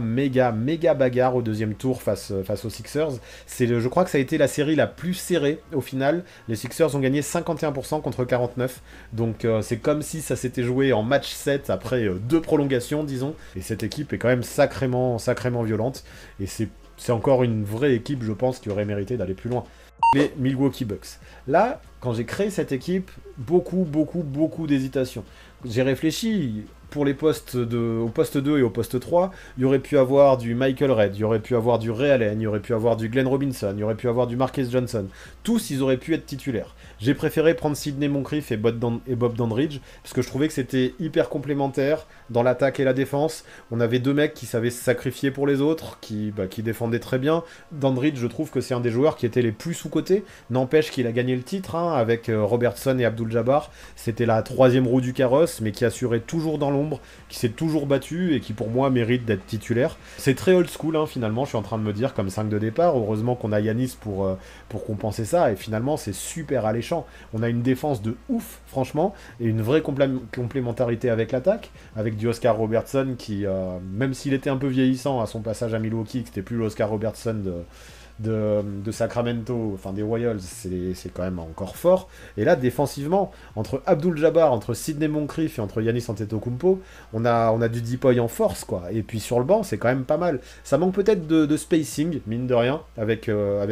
bagarre au deuxième tour face aux Sixers. Je crois que ça a été la série la plus serrée au final. Les Sixers ont gagné 51% contre 49%, donc c'est comme si ça s'était joué en match 7 après 2 prolongations disons, et cette équipe est quand même sacrément violente, et c'est encore une vraie équipe, je pense, qui aurait mérité d'aller plus loin. Les Milwaukee Bucks. Là, quand j'ai créé cette équipe, beaucoup d'hésitation. J'ai réfléchi, pour les au poste 2 et au poste 3, il y aurait pu avoir du Michael Redd, il y aurait pu avoir du Ray Allen, il y aurait pu avoir du Glenn Robinson, il y aurait pu avoir du Marques Johnson. Tous, ils auraient pu être titulaires. J'ai préféré prendre Sidney Moncrief et Bob Dandridge, parce que je trouvais que c'était hyper complémentaire dans l'attaque et la défense. On avait 2 mecs qui savaient se sacrifier pour les autres, qui défendaient très bien. Dandridge, je trouve que c'est un des joueurs qui étaient les plus sous-cotés. N'empêche qu'il a gagné le titre avec Robertson et Abdul-Jabbar. C'était la 3e roue du carrosse, mais qui assurait toujours dans l'ombre, qui s'est toujours battu et qui pour moi mérite d'être titulaire. C'est très old school finalement, je suis en train de me dire, comme 5 de départ. Heureusement qu'on a Giannis pour compenser ça, et finalement c'est super alléchant. On a une défense de ouf franchement, et une vraie complémentarité avec l'attaque, avec du Oscar Robertson qui, même s'il était un peu vieillissant à son passage à Milwaukee, que c'était plus l'Oscar Robertson de Sacramento, enfin des Royals, c'est quand même encore fort. Et là, défensivement, entre Abdul-Jabbar, entre Sidney Moncrief et entre Giannis Antetokounmpo, on a du Deepoy en force, quoi. Et puis sur le banc, c'est quand même pas mal. Ça manque peut-être de spacing, mine de rien, avec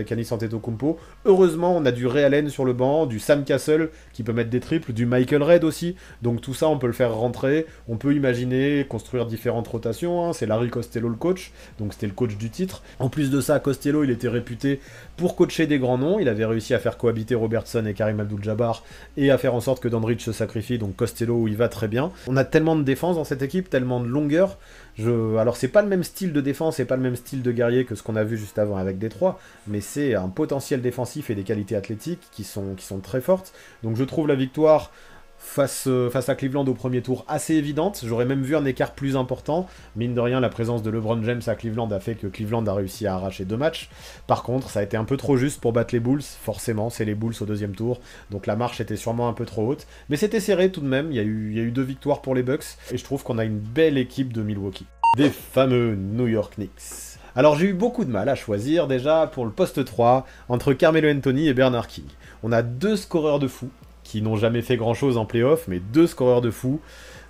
Giannis Antetokounmpo. Heureusement, on a du Ray Allen sur le banc, du Sam Cassell qui peut mettre des triples, du Michael Redd aussi. Donc tout ça, on peut le faire rentrer. On peut imaginer construire différentes rotations. C'est Larry Costello le coach, donc c'était le coach du titre. En plus de ça, Costello, il était réputé pour coacher des grands noms. Il avait réussi à faire cohabiter Robertson et Karim Abdul-Jabbar et à faire en sorte que Dandridge se sacrifie, donc Costello il va très bien. On a tellement de défense dans cette équipe, tellement de longueur. Alors c'est pas le même style de défense, c'est pas le même style de guerrier que ce qu'on a vu juste avant avec Détroit, mais c'est un potentiel défensif et des qualités athlétiques qui sont très fortes. Donc je trouve la victoire face à Cleveland au premier tour assez évidente. J'aurais même vu un écart plus important. Mine de rien, la présence de LeBron James à Cleveland a fait que Cleveland a réussi à arracher 2 matchs. Par contre, ça a été un peu trop juste pour battre les Bulls. Forcément, c'est les Bulls au deuxième tour, donc la marche était sûrement un peu trop haute. Mais c'était serré tout de même, il y a eu 2 victoires pour les Bucks, et je trouve qu'on a une belle équipe de Milwaukee. Des fameux New York Knicks. Alors j'ai eu beaucoup de mal à choisir déjà pour le poste 3 entre Carmelo Anthony et Bernard King. On a 2 scoreurs de fou, qui n'ont jamais fait grand chose en playoff, mais 2 scoreurs de fou.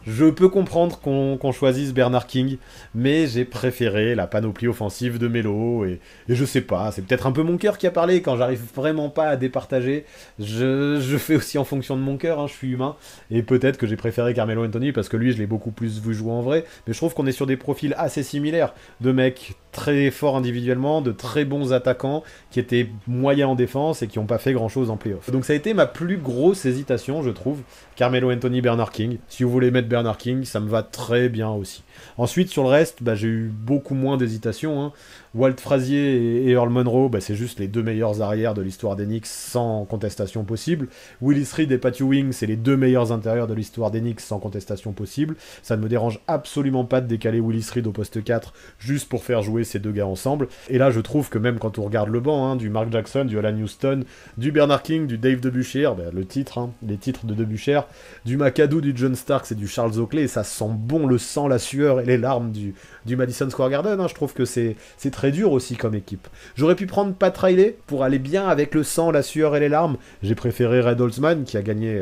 Je peux comprendre qu'on choisisse Bernard King, mais j'ai préféré la panoplie offensive de Melo, et je sais pas, c'est peut-être un peu mon cœur qui a parlé, quand j'arrive vraiment pas à départager, je fais aussi en fonction de mon cœur, je suis humain, et peut-être que j'ai préféré Carmelo Anthony, parce que lui je l'ai beaucoup plus vu jouer en vrai, mais je trouve qu'on est sur des profils assez similaires, de mecs très forts individuellement, de très bons attaquants, qui étaient moyens en défense, et qui n'ont pas fait grand chose en playoff. Donc ça a été ma plus grosse hésitation, je trouve, Carmelo Anthony, Bernard King. Si vous voulez mettre Bernard King, ça me va très bien aussi. Ensuite, sur le reste, j'ai eu beaucoup moins d'hésitation. Walt Frazier et Earl Monroe, c'est juste les 2 meilleurs arrières de l'histoire des Knicks, sans contestation possible. Willis Reed et Pat Ewing, c'est les 2 meilleurs intérieurs de l'histoire des Knicks, sans contestation possible. Ça ne me dérange absolument pas de décaler Willis Reed au poste 4, juste pour faire jouer ces 2 gars ensemble. Et là, je trouve que même quand on regarde le banc, du Mark Jackson, du Alan Houston, du Bernard King, du Dave DeBusschere, les titres de DeBusschere, du McAdoo, du John Starks et du Charles Charles Oakley, et ça sent bon le sang, la sueur et les larmes du Madison Square Garden, hein. Je trouve que c'est très dur aussi comme équipe. J'aurais pu prendre Pat Riley pour aller bien avec le sang, la sueur et les larmes. J'ai préféré Red Holzman qui a gagné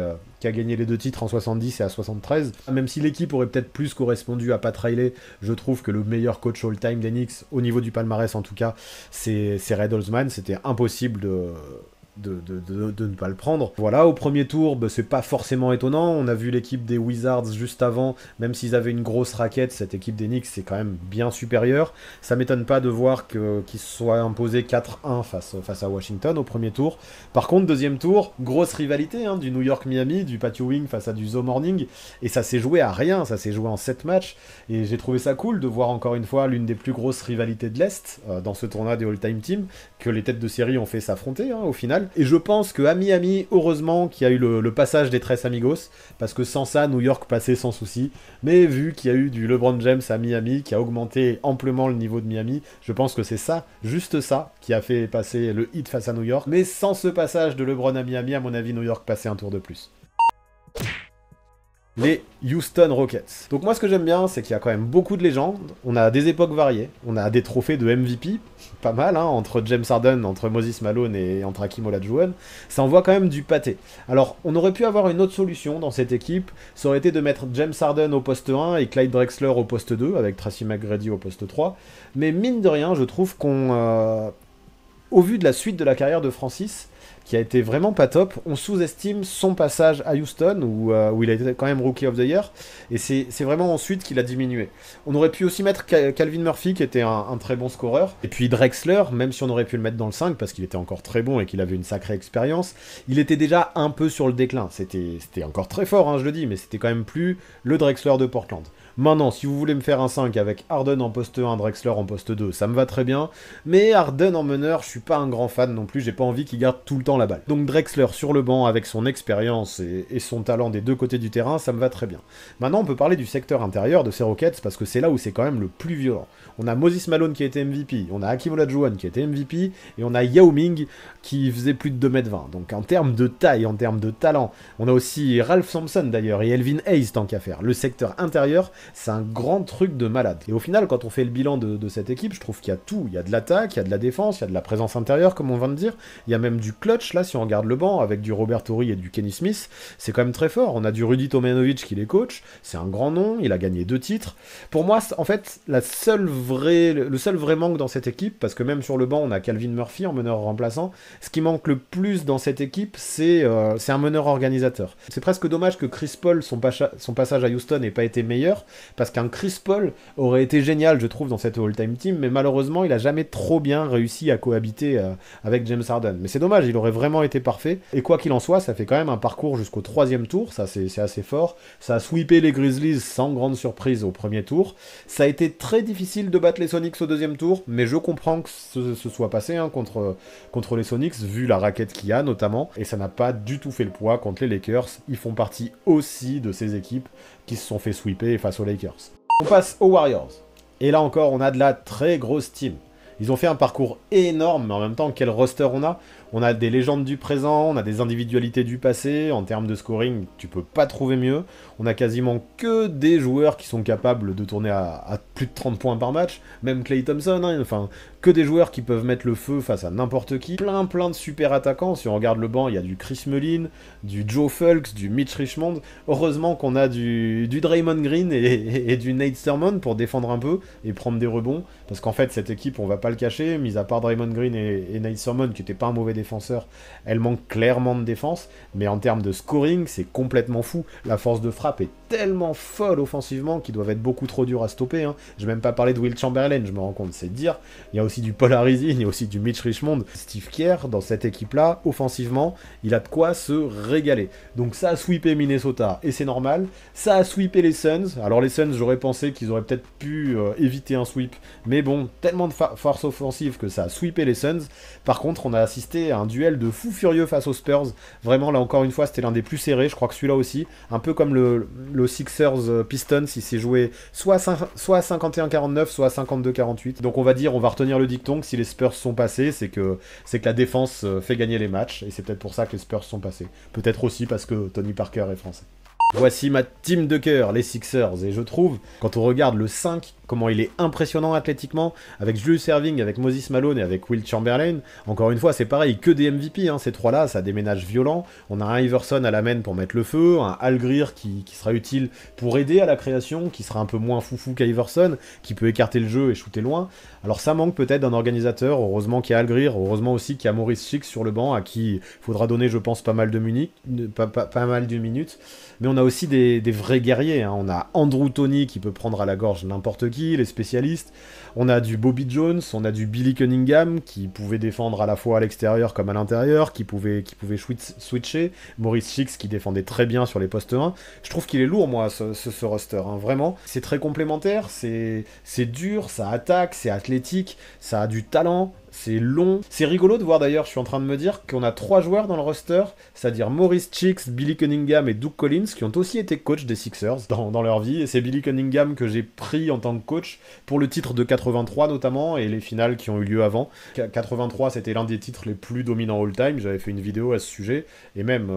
les 2 titres en 70 et à 73. Même si l'équipe aurait peut-être plus correspondu à Pat Riley, je trouve que le meilleur coach all-time des Knicks, au niveau du palmarès en tout cas, c'est Red Holzman. C'était impossible de ne pas le prendre. Voilà, au premier tour, c'est pas forcément étonnant. On a vu l'équipe des Wizards juste avant, même s'ils avaient une grosse raquette, cette équipe des Knicks c'est quand même bien supérieur. Ça m'étonne pas de voir qu'ils se soient imposés 4-1 face à Washington au premier tour. Par contre, deuxième tour, grosse rivalité hein, du New York-Miami, du Pat Ewing face à du Zo Morning, et ça s'est joué à rien, ça s'est joué en 7 matchs, et j'ai trouvé ça cool de voir encore une fois l'une des plus grosses rivalités de l'Est dans ce tournoi des All-Time Team, que les têtes de série ont fait s'affronter hein, au final. Et je pense qu'à Miami, heureusement qu'il y a eu le passage des Tres Amigos, parce que sans ça, New York passait sans souci. Mais vu qu'il y a eu du LeBron James à Miami, qui a augmenté amplement le niveau de Miami, je pense que c'est ça, juste ça, qui a fait passer le hit face à New York. Mais sans ce passage de LeBron à Miami, à mon avis, New York passait un tour de plus. Les Houston Rockets. Donc moi ce que j'aime bien, c'est qu'il y a quand même beaucoup de légendes, on a des époques variées, on a des trophées de MVP, pas mal, hein, entre James Harden, entre Moses Malone et entre Hakeem Olajuwon, ça envoie quand même du pâté. Alors on aurait pu avoir une autre solution dans cette équipe, ça aurait été de mettre James Harden au poste 1 et Clyde Drexler au poste 2, avec Tracy McGrady au poste 3, mais mine de rien, je trouve qu'on... au vu de la suite de la carrière de Francis, qui a été vraiment pas top, on sous-estime son passage à Houston, où il a été quand même Rookie of the Year, et c'est vraiment ensuite qu'il a diminué. On aurait pu aussi mettre Calvin Murphy, qui était un très bon scoreur, et puis Drexler, même si on aurait pu le mettre dans le 5, parce qu'il était encore très bon et qu'il avait une sacrée expérience, il était déjà un peu sur le déclin. C'était encore très fort, hein, je le dis, mais c'était quand même plus le Drexler de Portland. Maintenant, si vous voulez me faire un 5 avec Harden en poste 1, Drexler en poste 2, ça me va très bien, mais Harden en meneur, je suis pas un grand fan non plus, j'ai pas envie qu'il garde tout le temps la balle. Donc Drexler sur le banc avec son expérience et son talent des deux côtés du terrain, ça me va très bien. Maintenant, on peut parler du secteur intérieur de ces Rockets, parce que c'est là où c'est quand même le plus violent. On a Moses Malone qui a été MVP, on a Hakeem Olajuwon qui a été MVP, et on a Yao Ming qui faisait plus de 2m20. Donc en termes de taille, en termes de talent, on a aussi Ralph Sampson d'ailleurs, et Elvin Hayes tant qu'à faire. Le secteur intérieur, c'est un grand truc de malade. Et au final, quand on fait le bilan de cette équipe, je trouve qu'il y a tout. Il y a de l'attaque, il y a de la défense, il y a de la présence intérieure, comme on vient de dire. Il y a même du clutch, là, si on regarde le banc, avec du Robert Horry et du Kenny Smith. C'est quand même très fort. On a du Rudy Tomjanovic qui les coach. C'est un grand nom. Il a gagné 2 titres. Pour moi, en fait, le seul vrai manque dans cette équipe, parce que même sur le banc, on a Calvin Murphy en meneur remplaçant. Ce qui manque le plus dans cette équipe, c'est un meneur organisateur. C'est presque dommage que Chris Paul, son passage à Houston, n'ait pas été meilleur, parce qu'un Chris Paul aurait été génial, je trouve, dans cette all-time team, mais malheureusement, il a jamais trop bien réussi à cohabiter avec James Harden. Mais c'est dommage, il aurait vraiment été parfait. Et quoi qu'il en soit, ça fait quand même un parcours jusqu'au 3e tour, ça c'est assez fort. Ça a sweepé les Grizzlies sans grande surprise au premier tour. Ça a été très difficile de battre les Sonics au 2e tour, mais je comprends que ce soit passé hein, contre les Sonics, vu la raquette qu'il y a notamment, et ça n'a pas du tout fait le poids contre les Lakers. Ils font partie aussi de ces équipes qui se sont fait sweeper face aux Lakers. On passe aux Warriors. Et là encore, on a de la très grosse team. Ils ont fait un parcours énorme, mais en même temps, quel roster on a? On a des légendes du présent, on a des individualités du passé. En termes de scoring, tu peux pas trouver mieux. On a quasiment que des joueurs qui sont capables de tourner à plus de 30 points par match. Même Klay Thompson, hein, enfin, que des joueurs qui peuvent mettre le feu face à n'importe qui. Plein de super attaquants. Si on regarde le banc, il y a du Chris Mullin, du Joe Fultz, du Mitch Richmond. Heureusement qu'on a du Draymond Green et du Nate Thurmond pour défendre un peu et prendre des rebonds. Parce qu'en fait, cette équipe, on va pas le cacher, mis à part Draymond Green et Nate Thurmond, qui n'étaient pas un mauvais défenseur, elle manque clairement de défense, mais en termes de scoring, c'est complètement fou. La force de frappe est tellement folle offensivement qu'ils doivent être beaucoup trop durs à stopper. Hein. Je vais même pas parler de Will Chamberlain, je me rends compte, c'est dire. Il y a aussi du Paul Arizin, il y a aussi du Mitch Richmond. Steve Kerr, dans cette équipe-là, offensivement, il a de quoi se régaler. Donc ça a sweepé Minnesota, et c'est normal. Ça a sweepé les Suns. Alors les Suns, j'aurais pensé qu'ils auraient peut-être pu éviter un sweep, mais bon, tellement de force offensive que ça a sweepé les Suns. Par contre, on a assisté à un duel de fou furieux face aux Spurs. Vraiment, là encore une fois, c'était l'un des plus serrés. Je crois que celui-là aussi, un peu comme le Sixers Pistons, il s'est joué soit à 51-49, soit à 52-48. Donc on va retenir le dicton que si les Spurs sont passés, c'est que la défense fait gagner les matchs, et c'est peut-être pour ça que les Spurs sont passés. Peut-être aussi parce que Tony Parker est français. Voici ma team de cœur, les Sixers, et je trouve, quand on regarde le 5, comment il est impressionnant athlétiquement, avec Julius Erving, avec Moses Malone et avec Will Chamberlain. Encore une fois, c'est pareil, que des MVP, hein, ces trois-là, ça déménage violent. On a un Iverson à la main pour mettre le feu, un Al Greer qui sera utile pour aider à la création, qui sera un peu moins foufou qu'Iverson, qui peut écarter le jeu et shooter loin. Alors ça manque peut-être d'un organisateur, heureusement qu'il y a Al Greer, heureusement aussi qu'il y a Maurice Cheeks sur le banc, à qui il faudra donner, je pense, pas mal de minutes. Mais on a aussi des vrais guerriers, hein. On a Andrew Toney qui peut prendre à la gorge n'importe qui, les spécialistes. On a du Bobby Jones, on a du Billy Cunningham qui pouvait défendre à la fois à l'extérieur comme à l'intérieur, qui pouvait switcher. Maurice Cheeks qui défendait très bien sur les postes 1. Je trouve qu'il est lourd, moi, ce roster, hein, vraiment. C'est très complémentaire, c'est dur, ça attaque, c'est athlétique, ça a du talent. C'est long. C'est rigolo de voir d'ailleurs, je suis en train de me dire qu'on a 3 joueurs dans le roster, c'est-à-dire Maurice Cheeks, Billy Cunningham et Doug Collins, qui ont aussi été coachs des Sixers dans leur vie. Et c'est Billy Cunningham que j'ai pris en tant que coach pour le titre de 83 notamment, et les finales qui ont eu lieu avant. 83, c'était l'un des titres les plus dominants all-time, j'avais fait une vidéo à ce sujet, et même,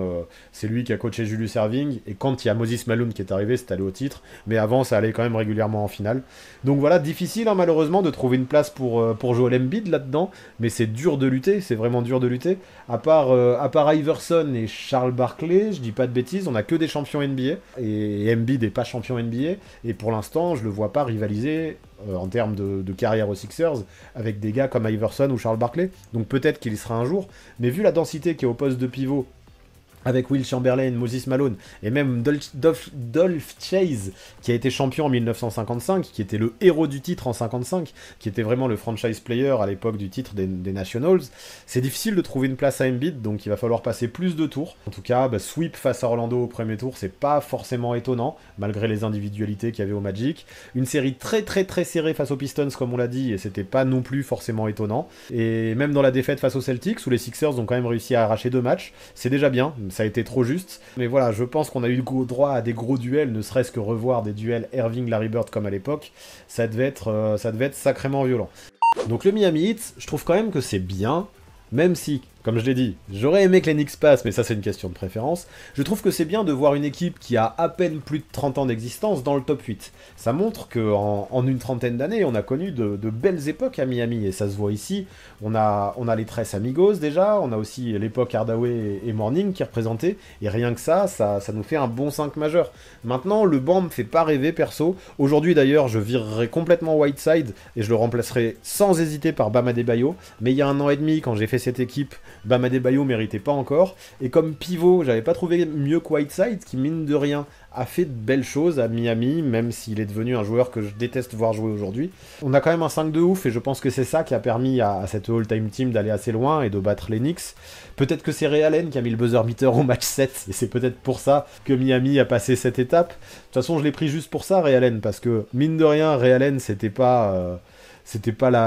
c'est lui qui a coaché Julius Erving, et quand il y a Moses Malone qui est arrivé, c'est allé au titre, mais avant, ça allait quand même régulièrement en finale. Donc voilà, difficile, hein, malheureusement, de trouver une place pour Joel Embiid là-dedans, mais c'est dur de lutter, c'est vraiment dur de lutter. À part Iverson et Charles Barkley, je dis pas de bêtises, on a que des champions NBA, et Embiid n'est pas champion NBA, et pour l'instant, je le vois pas rivaliser en termes de carrière aux Sixers avec des gars comme Iverson ou Charles Barkley, donc peut-être qu'il y sera un jour, mais vu la densité qui est au poste de pivot, avec Will Chamberlain, Moses Malone, et même Dolph Chase, qui a été champion en 1955, qui était le héros du titre en 55, qui était vraiment le franchise player à l'époque du titre des Nationals, c'est difficile de trouver une place à Embiid, donc il va falloir passer plus de tours. En tout cas, sweep face à Orlando au premier tour, c'est pas forcément étonnant, malgré les individualités qu'il y avait au Magic. Une série très très très serrée face aux Pistons, comme on l'a dit, et c'était pas non plus forcément étonnant. Et même dans la défaite face aux Celtics, où les Sixers ont quand même réussi à arracher 2 matchs, c'est déjà bien. Ça a été trop juste, mais voilà, je pense qu'on a eu droit à des gros duels, ne serait-ce que revoir des duels Irving-Larry Bird comme à l'époque, ça devait être sacrément violent. Donc le Miami Heat, je trouve quand même que c'est bien, même si, comme je l'ai dit, j'aurais aimé que les Knicks passent, mais ça c'est une question de préférence. Je trouve que c'est bien de voir une équipe qui a à peine plus de 30 ans d'existence dans le top 8. Ça montre qu'en une trentaine d'années, on a connu de belles époques à Miami, et ça se voit ici. On a les Tres Amigos déjà, on a aussi l'époque Hardaway et Morning qui est représentée, et rien que ça nous fait un bon 5 majeur. Maintenant, le banc me fait pas rêver perso. Aujourd'hui d'ailleurs, je virerai complètement Whiteside, et je le remplacerai sans hésiter par Bam Adebayo, mais il y a 1 an et demi, quand j'ai fait cette équipe, Bam Adebayo méritait pas encore, et comme pivot, j'avais pas trouvé mieux que Whiteside, qui mine de rien a fait de belles choses à Miami, même s'il est devenu un joueur que je déteste voir jouer aujourd'hui. On a quand même un 5 de ouf, et je pense que c'est ça qui a permis à cette all-time team d'aller assez loin et de battre les Knicks. Peut-être que c'est Ray Allen qui a mis le buzzer beater au match 7, et c'est peut-être pour ça que Miami a passé cette étape. De toute façon, je l'ai pris juste pour ça, Ray Allen, parce que, mine de rien, Ray Allen, c'était pas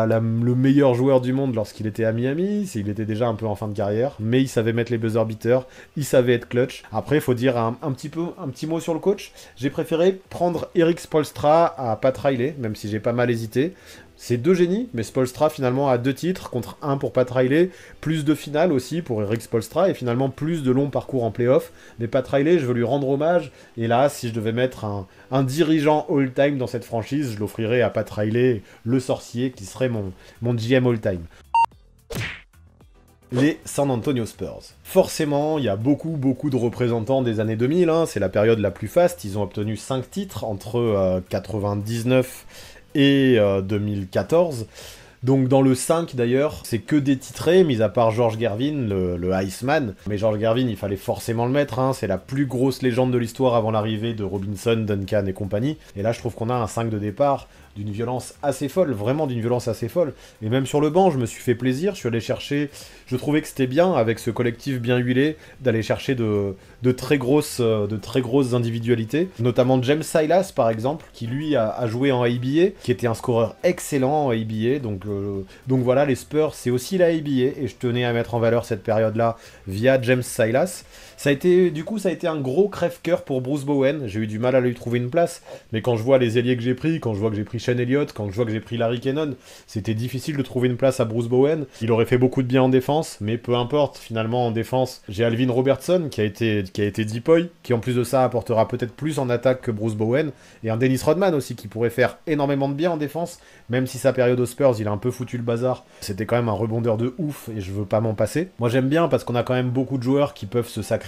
le meilleur joueur du monde lorsqu'il était à Miami, il était déjà un peu en fin de carrière, mais il savait mettre les buzzer beaters, il savait être clutch. Après, il faut dire un petit mot sur le coach. J'ai préféré prendre Erik Spoelstra à Pat Riley, même si j'ai pas mal hésité. C'est 2 génies, mais Spoelstra finalement a 2 titres contre 1 pour Pat Riley, plus de finales aussi pour Erik Spoelstra, et finalement plus de longs parcours en playoff. Mais Pat Riley, je veux lui rendre hommage, et là, si je devais mettre un dirigeant all-time dans cette franchise, je l'offrirais à Pat Riley, le sorcier, qui serait mon GM all-time. Les San Antonio Spurs. Forcément, il y a beaucoup de représentants des années 2000, hein, c'est la période la plus faste, ils ont obtenu 5 titres entre 99 et 2014. Donc dans le 5 d'ailleurs, c'est que des titrés, mis à part George Gervin, le Iceman. Mais George Gervin, il fallait forcément le mettre, hein. C'est la plus grosse légende de l'histoire avant l'arrivée de Robinson, Duncan et compagnie. Et là, je trouve qu'on a un 5 de départ d'une violence assez folle, vraiment d'une violence assez folle. Et même sur le banc, je me suis fait plaisir, je suis allé chercher, je trouvais que c'était bien, avec ce collectif bien huilé, d'aller chercher de très grosses individualités, notamment James Silas par exemple, qui lui a joué en ABA, qui était un scoreur excellent en ABA, donc voilà, les Spurs, c'est aussi la ABA, et je tenais à mettre en valeur cette période-là via James Silas. Du coup, ça a été un gros crève-cœur pour Bruce Bowen. J'ai eu du mal à lui trouver une place, mais quand je vois les ailiers que j'ai pris, quand je vois que j'ai pris Shane Elliott, quand je vois que j'ai pris Larry Kennon, c'était difficile de trouver une place à Bruce Bowen. Il aurait fait beaucoup de bien en défense, mais peu importe. Finalement, en défense, j'ai Alvin Robertson qui a été Deepoy, qui en plus de ça apportera peut-être plus en attaque que Bruce Bowen, et un Dennis Rodman aussi qui pourrait faire énormément de bien en défense, même si sa période aux Spurs, il a un peu foutu le bazar. C'était quand même un rebondeur de ouf et je veux pas m'en passer. Moi j'aime bien parce qu'on a quand même beaucoup de joueurs qui peuvent se sacrifier,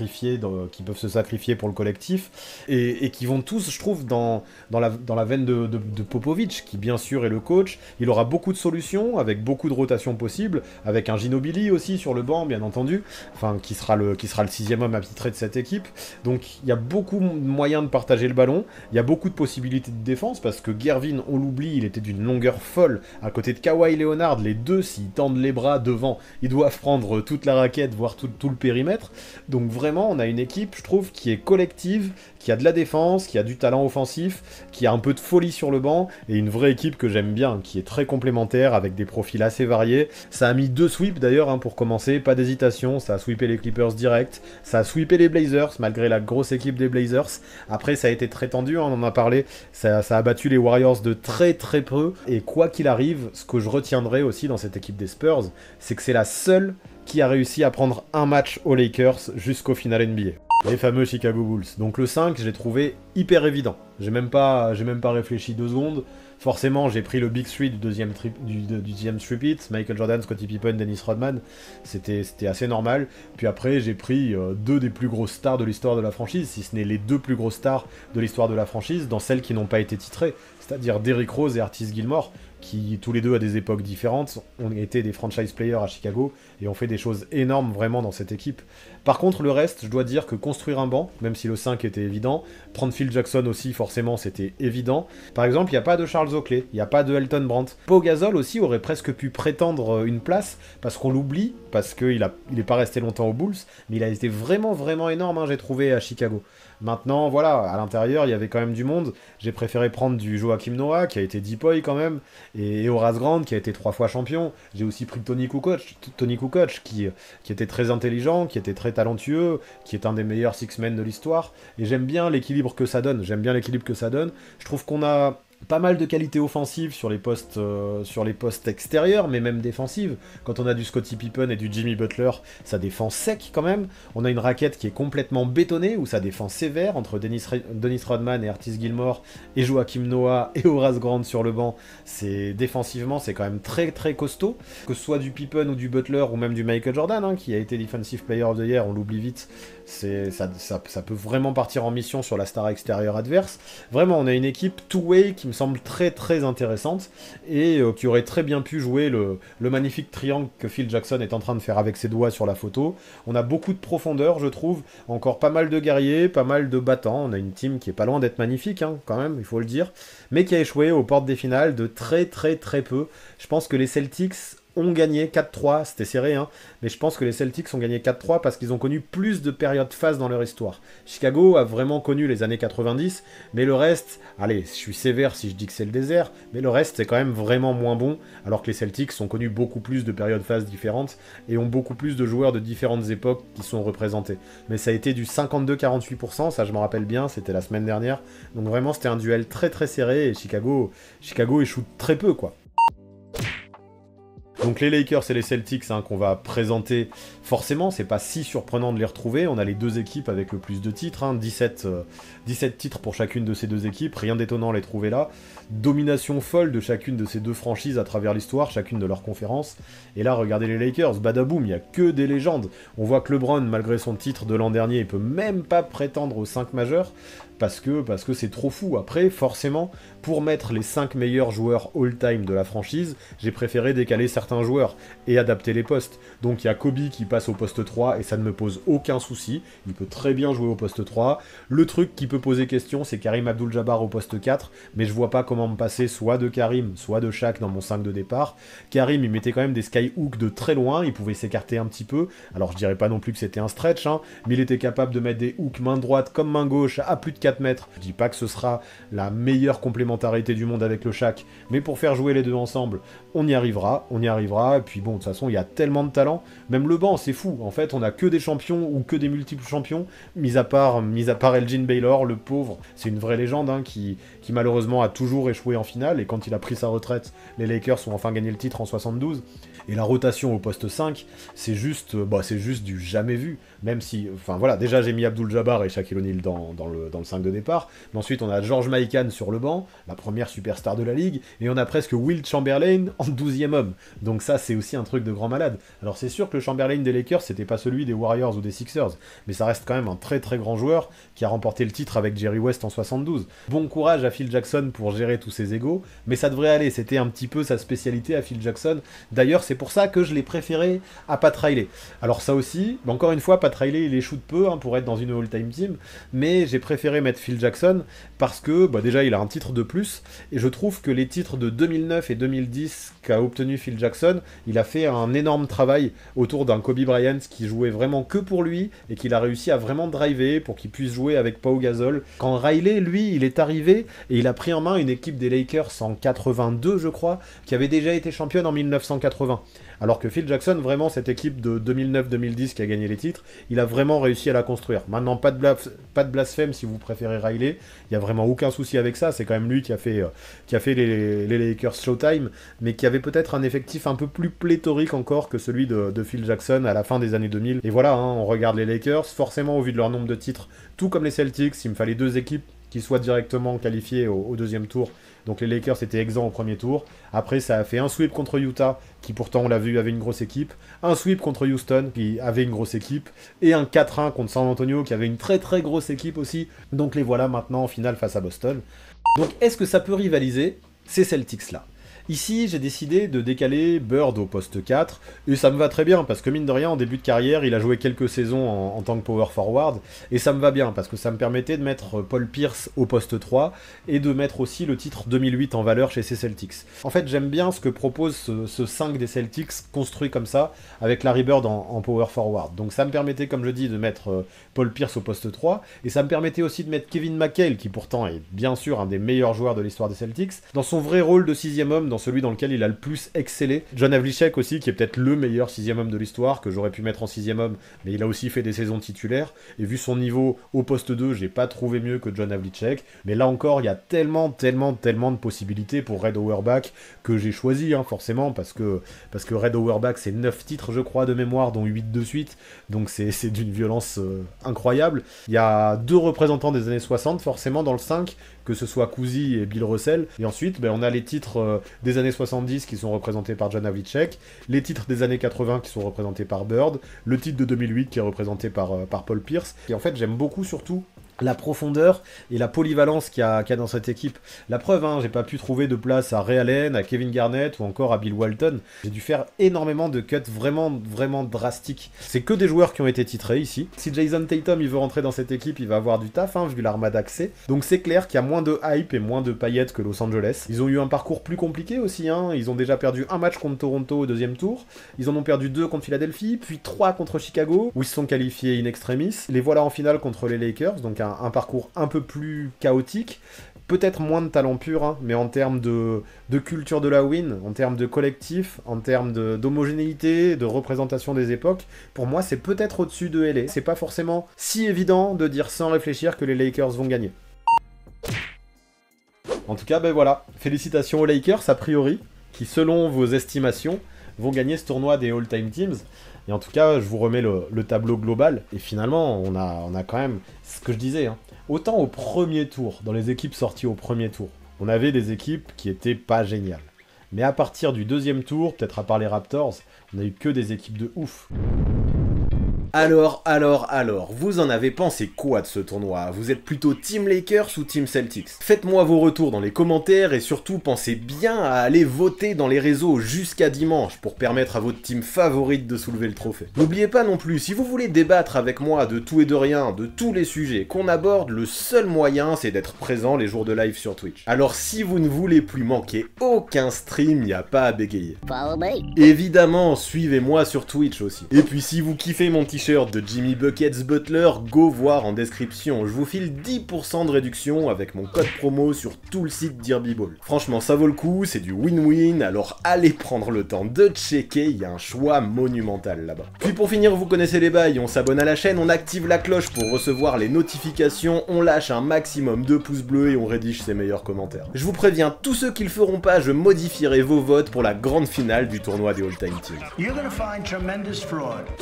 pour le collectif et qui vont tous, je trouve, dans la veine de Popovic, qui bien sûr est le coach. Il aura beaucoup de solutions avec beaucoup de rotations possibles, avec un Ginobili aussi sur le banc, bien entendu, enfin qui sera le sixième homme attitré de cette équipe. Donc il y a beaucoup de moyens de partager le ballon, il y a beaucoup de possibilités de défense parce que Gervin, on l'oublie, il était d'une longueur folle à côté de Kawhi Leonard. Les deux, s'ils tendent les bras devant, ils doivent prendre toute la raquette, voire tout le périmètre. Donc vraiment, on a une équipe, je trouve, qui est collective, qui a de la défense, qui a du talent offensif, qui a un peu de folie sur le banc, et une vraie équipe que j'aime bien, qui est très complémentaire, avec des profils assez variés. Ça a mis 2 sweeps d'ailleurs, pour commencer, pas d'hésitation, ça a sweepé les Clippers direct, ça a sweepé les Blazers, malgré la grosse équipe des Blazers. Après, ça a été très tendu, on en a parlé, ça a battu les Warriors de très très peu, et quoi qu'il arrive, ce que je retiendrai aussi dans cette équipe des Spurs, c'est que c'est la seule qui a réussi à prendre un match aux Lakers jusqu'au final NBA. Les fameux Chicago Bulls. Donc le 5, je l'ai trouvé hyper évident. J'ai même pas réfléchi 2 secondes. Forcément, j'ai pris le Big 3 du deuxième tripit, Michael Jordan, Scottie Pippen, Dennis Rodman. C'était assez normal. Puis après, j'ai pris 2 des plus grosses stars de l'histoire de la franchise, si ce n'est les 2 plus grosses stars de l'histoire de la franchise, dans celles qui n'ont pas été titrées, c'est-à-dire Derrick Rose et Artis Gilmore, qui tous les deux à des époques différentes ont été des franchise players à Chicago et ont fait des choses énormes vraiment dans cette équipe. Par contre, le reste, je dois dire que construire un banc, même si le 5 était évident, prendre Phil Jackson aussi, forcément, c'était évident. Par exemple, il n'y a pas de Charles Oakley, il n'y a pas de Elton Brandt. Pau Gasol aussi aurait presque pu prétendre une place, parce qu'on l'oublie, parce qu'il n'est pas resté longtemps aux Bulls, mais il a été vraiment, vraiment énorme, j'ai trouvé, à Chicago. Maintenant, voilà, à l'intérieur, il y avait quand même du monde. J'ai préféré prendre du Joachim Noah, qui a été Deepoy quand même, et Horace Grant, qui a été 3 fois champion. J'ai aussi pris Tony Kukoc, qui était très intelligent, qui était très talentueux, qui est un des meilleurs six-men de l'histoire. Et j'aime bien l'équilibre que ça donne. Je trouve qu'on a pas mal de qualités offensives sur les postes extérieurs, mais même défensives. Quand on a du Scottie Pippen et du Jimmy Butler, ça défend sec quand même. On a une raquette qui est complètement bétonnée, où ça défend sévère, entre Dennis Rodman et Artis Gilmore, et Joachim Noah et Horace Grant sur le banc. Défensivement, c'est quand même très très costaud. Que ce soit du Pippen ou du Butler, ou même du Michael Jordan, qui a été Defensive Player of the Year, on l'oublie vite, ça peut vraiment partir en mission sur la star extérieure adverse. Vraiment, on a une équipe two-way qui me semble très très intéressante et qui aurait très bien pu jouer le magnifique triangle que Phil Jackson est en train de faire avec ses doigts sur la photo. On a beaucoup de profondeur, je trouve, encore pas mal de guerriers, pas mal de battants. On a une team qui est pas loin d'être magnifique, quand même, il faut le dire, mais qui a échoué aux portes des finales de très très très peu. Je pense que les Celtics ont gagné 4-3, c'était serré, mais je pense que les Celtics ont gagné 4-3 parce qu'ils ont connu plus de périodes phases dans leur histoire. Chicago a vraiment connu les années 90, mais le reste, allez, je suis sévère si je dis que c'est le désert, mais le reste c'est quand même vraiment moins bon, alors que les Celtics ont connu beaucoup plus de périodes phases différentes et ont beaucoup plus de joueurs de différentes époques qui sont représentés. Mais ça a été du 52-48%, ça je m'en rappelle bien, c'était la semaine dernière, donc vraiment c'était un duel très très serré et Chicago échoue très peu, quoi. Donc les Lakers et les Celtics qu'on va présenter, forcément, c'est pas si surprenant de les retrouver. On a les 2 équipes avec le plus de titres, 17 titres pour chacune de ces 2 équipes, rien d'étonnant à les trouver là. Domination folle de chacune de ces 2 franchises à travers l'histoire, chacune de leurs conférences. Et là, regardez les Lakers, badaboum, il n'y a que des légendes. On voit que LeBron, malgré son titre de l'an dernier, il peut même pas prétendre aux 5 majeurs. Parce que c'est trop fou. Après, forcément, pour mettre les 5 meilleurs joueurs all-time de la franchise, j'ai préféré décaler certains joueurs et adapter les postes. Donc il y a Kobe qui passe au poste 3 et ça ne me pose aucun souci. Il peut très bien jouer au poste 3. Le truc qui peut poser question, c'est Karim Abdul-Jabbar au poste 4, mais je vois pas comment me passer soit de Karim, soit de Shaq dans mon 5 de départ. Karim, il mettait quand même des skyhooks de très loin, il pouvait s'écarter un petit peu. Alors je dirais pas non plus que c'était un stretch, mais il était capable de mettre des hooks main droite comme main gauche à plus de 4 mètres. Je dis pas que ce sera la meilleure complémentarité du monde avec le Shaq, mais pour faire jouer les deux ensemble, on y arrivera, et puis bon, de toute façon, il y a tellement de talent, même le banc, c'est fou, en fait, on a que des champions ou que des multiples champions, mis à part Elgin Baylor, le pauvre, c'est une vraie légende, hein, qui malheureusement a toujours échoué en finale, et quand il a pris sa retraite, les Lakers ont enfin gagné le titre en 72, et la rotation au poste 5, c'est juste du jamais vu, même si, enfin voilà, déjà j'ai mis Abdul-Jabbar et Shaquille O'Neal dans le 5 de départ, mais ensuite on a George Mikan sur le banc, la première superstar de la ligue, et on a presque Wilt Chamberlain en 12e homme, donc ça c'est aussi un truc de grand malade. Alors c'est sûr que le Chamberlain des Lakers c'était pas celui des Warriors ou des Sixers, mais ça reste quand même un très très grand joueur qui a remporté le titre avec Jerry West en 72. Bon courage à Phil Jackson pour gérer tous ses égos, mais ça devrait aller, c'était un petit peu sa spécialité à Phil Jackson. D'ailleurs c'est pour ça que je l'ai préféré à Pat Riley. Alors ça aussi, encore une fois, Pat Riley il échoue de peu pour être dans une all-time team, mais j'ai préféré mettre Phil Jackson parce que déjà il a un titre de plus, et je trouve que les titres de 2009 et 2010 qu'a obtenu Phil Jackson, il a fait un énorme travail autour d'un Kobe Bryant qui jouait vraiment que pour lui, et qu'il a réussi à vraiment driver pour qu'il puisse jouer avec Pau Gasol. Quand Riley, lui, il est arrivé, et il a pris en main une équipe des Lakers en 82, je crois, qui avait déjà été championne en 1980. Alors que Phil Jackson, vraiment, cette équipe de 2009-2010 qui a gagné les titres, il a vraiment réussi à la construire. Maintenant, pas de blasphème si vous préférez Riley, il n'y a vraiment aucun souci avec ça, c'est quand même lui qui a fait les Lakers Showtime, mais qui avait peut-être un effectif un peu plus pléthorique encore que celui de Phil Jackson à la fin des années 2000. Et voilà, on regarde les Lakers, forcément au vu de leur nombre de titres, tout comme les Celtics, il me fallait deux équipes qui soient directement qualifiées au deuxième tour. Donc les Lakers étaient exempts au premier tour. Après, ça a fait un sweep contre Utah, qui pourtant, on l'a vu, avait une grosse équipe. Un sweep contre Houston, qui avait une grosse équipe. Et un 4-1 contre San Antonio, qui avait une très très grosse équipe aussi. Donc les voilà maintenant en finale face à Boston. Donc est-ce que ça peut rivaliser ces Celtics-là ? Ici, j'ai décidé de décaler Bird au poste 4, et ça me va très bien, parce que mine de rien, en début de carrière, il a joué quelques saisons en tant que power forward, et ça me va bien, parce que ça me permettait de mettre Paul Pierce au poste 3, et de mettre aussi le titre 2008 en valeur chez ces Celtics. En fait, j'aime bien ce que propose ce 5 des Celtics, construit comme ça, avec Larry Bird en power forward. Donc ça me permettait, comme je dis, de mettre Paul Pierce au poste 3, et ça me permettait aussi de mettre Kevin McHale, qui pourtant est bien sûr un des meilleurs joueurs de l'histoire des Celtics, dans son vrai rôle de 6e homme, dans celui dans lequel il a le plus excellé. John Havlicek aussi, qui est peut-être le meilleur 6e homme de l'histoire, que j'aurais pu mettre en 6e homme, mais il a aussi fait des saisons titulaires, et vu son niveau au poste 2, j'ai pas trouvé mieux que John Havlicek, mais là encore, il y a tellement de possibilités pour Red Auerbach, que j'ai choisi, forcément, parce que Red Auerbach, c'est 9 titres, je crois, de mémoire, dont 8 de suite, donc c'est d'une violence incroyable. Il y a 2 représentants des années 60, forcément, dans le 5, que ce soit Cousy et Bill Russell, et ensuite, on a les titres des années 70 qui sont représentés par John Havlicek, les titres des années 80 qui sont représentés par Bird, le titre de 2008 qui est représenté par Paul Pierce, et en fait, j'aime beaucoup surtout la profondeur et la polyvalence qu'il y a dans cette équipe. La preuve, j'ai pas pu trouver de place à Ray Allen, à Kevin Garnett ou encore à Bill Walton. J'ai dû faire énormément de cuts vraiment drastiques. C'est que des joueurs qui ont été titrés ici. Si Jason Tatum il veut rentrer dans cette équipe, il va avoir du taf, vu l'armada que c'est. Donc c'est clair qu'il y a moins de hype et moins de paillettes que Los Angeles. Ils ont eu un parcours plus compliqué aussi. Ils ont déjà perdu un match contre Toronto au deuxième tour. Ils en ont perdu 2 contre Philadelphie, puis 3 contre Chicago, où ils se sont qualifiés in extremis. Les voilà en finale contre les Lakers, donc un parcours un peu plus chaotique, peut-être moins de talent pur, mais en termes de culture de la win, en termes de collectif, en termes d'homogénéité, de représentation des époques, pour moi c'est peut-être au-dessus de LA. C'est pas forcément si évident de dire sans réfléchir que les Lakers vont gagner. En tout cas, voilà, félicitations aux Lakers a priori, qui selon vos estimations, vont gagner ce tournoi des All-Time Teams. Et en tout cas, je vous remets le tableau global. Et finalement, on a quand même ce que je disais. Autant au premier tour, dans les équipes sorties au premier tour, on avait des équipes qui étaient pas géniales. Mais à partir du deuxième tour, peut-être à part les Raptors, on a eu que des équipes de ouf. Alors, vous en avez pensé quoi de ce tournoi? Vous êtes plutôt Team Lakers ou Team Celtics? Faites-moi vos retours dans les commentaires et surtout pensez bien à aller voter dans les réseaux jusqu'à dimanche pour permettre à votre team favorite de soulever le trophée. N'oubliez pas non plus, si vous voulez débattre avec moi de tout et de rien, de tous les sujets qu'on aborde, le seul moyen c'est d'être présent les jours de live sur Twitch. Alors si vous ne voulez plus manquer aucun stream, y a pas à bégayer. Évidemment, suivez-moi sur Twitch aussi. Et puis si vous kiffez mon t-shirt t-shirt de Jimmy Buckets Butler, go voir en description. Je vous file 10% de réduction avec mon code promo sur tout le site d'Herbivore. Franchement, ça vaut le coup, c'est du win-win, alors allez prendre le temps de checker, il y a un choix monumental là-bas. Puis pour finir, vous connaissez les bails, on s'abonne à la chaîne, on active la cloche pour recevoir les notifications, on lâche un maximum de pouces bleus et on rédige ses meilleurs commentaires. Je vous préviens, tous ceux qui le feront pas, je modifierai vos votes pour la grande finale du tournoi des All-Time Teams.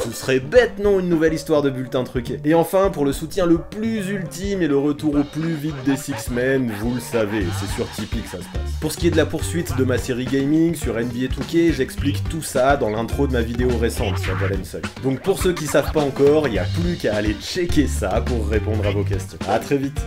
Ce serait bête, non, une nouvelle histoire de bulletin truqué. Et enfin, pour le soutien le plus ultime et le retour au plus vite des Six-Men, vous le savez, c'est sur Tipeee que ça se passe. Pour ce qui est de la poursuite de ma série gaming sur NBA 2K, j'explique tout ça dans l'intro de ma vidéo récente sur Jalen Suggs. Donc pour ceux qui savent pas encore, il n'y a plus qu'à aller checker ça pour répondre à vos questions. A très vite.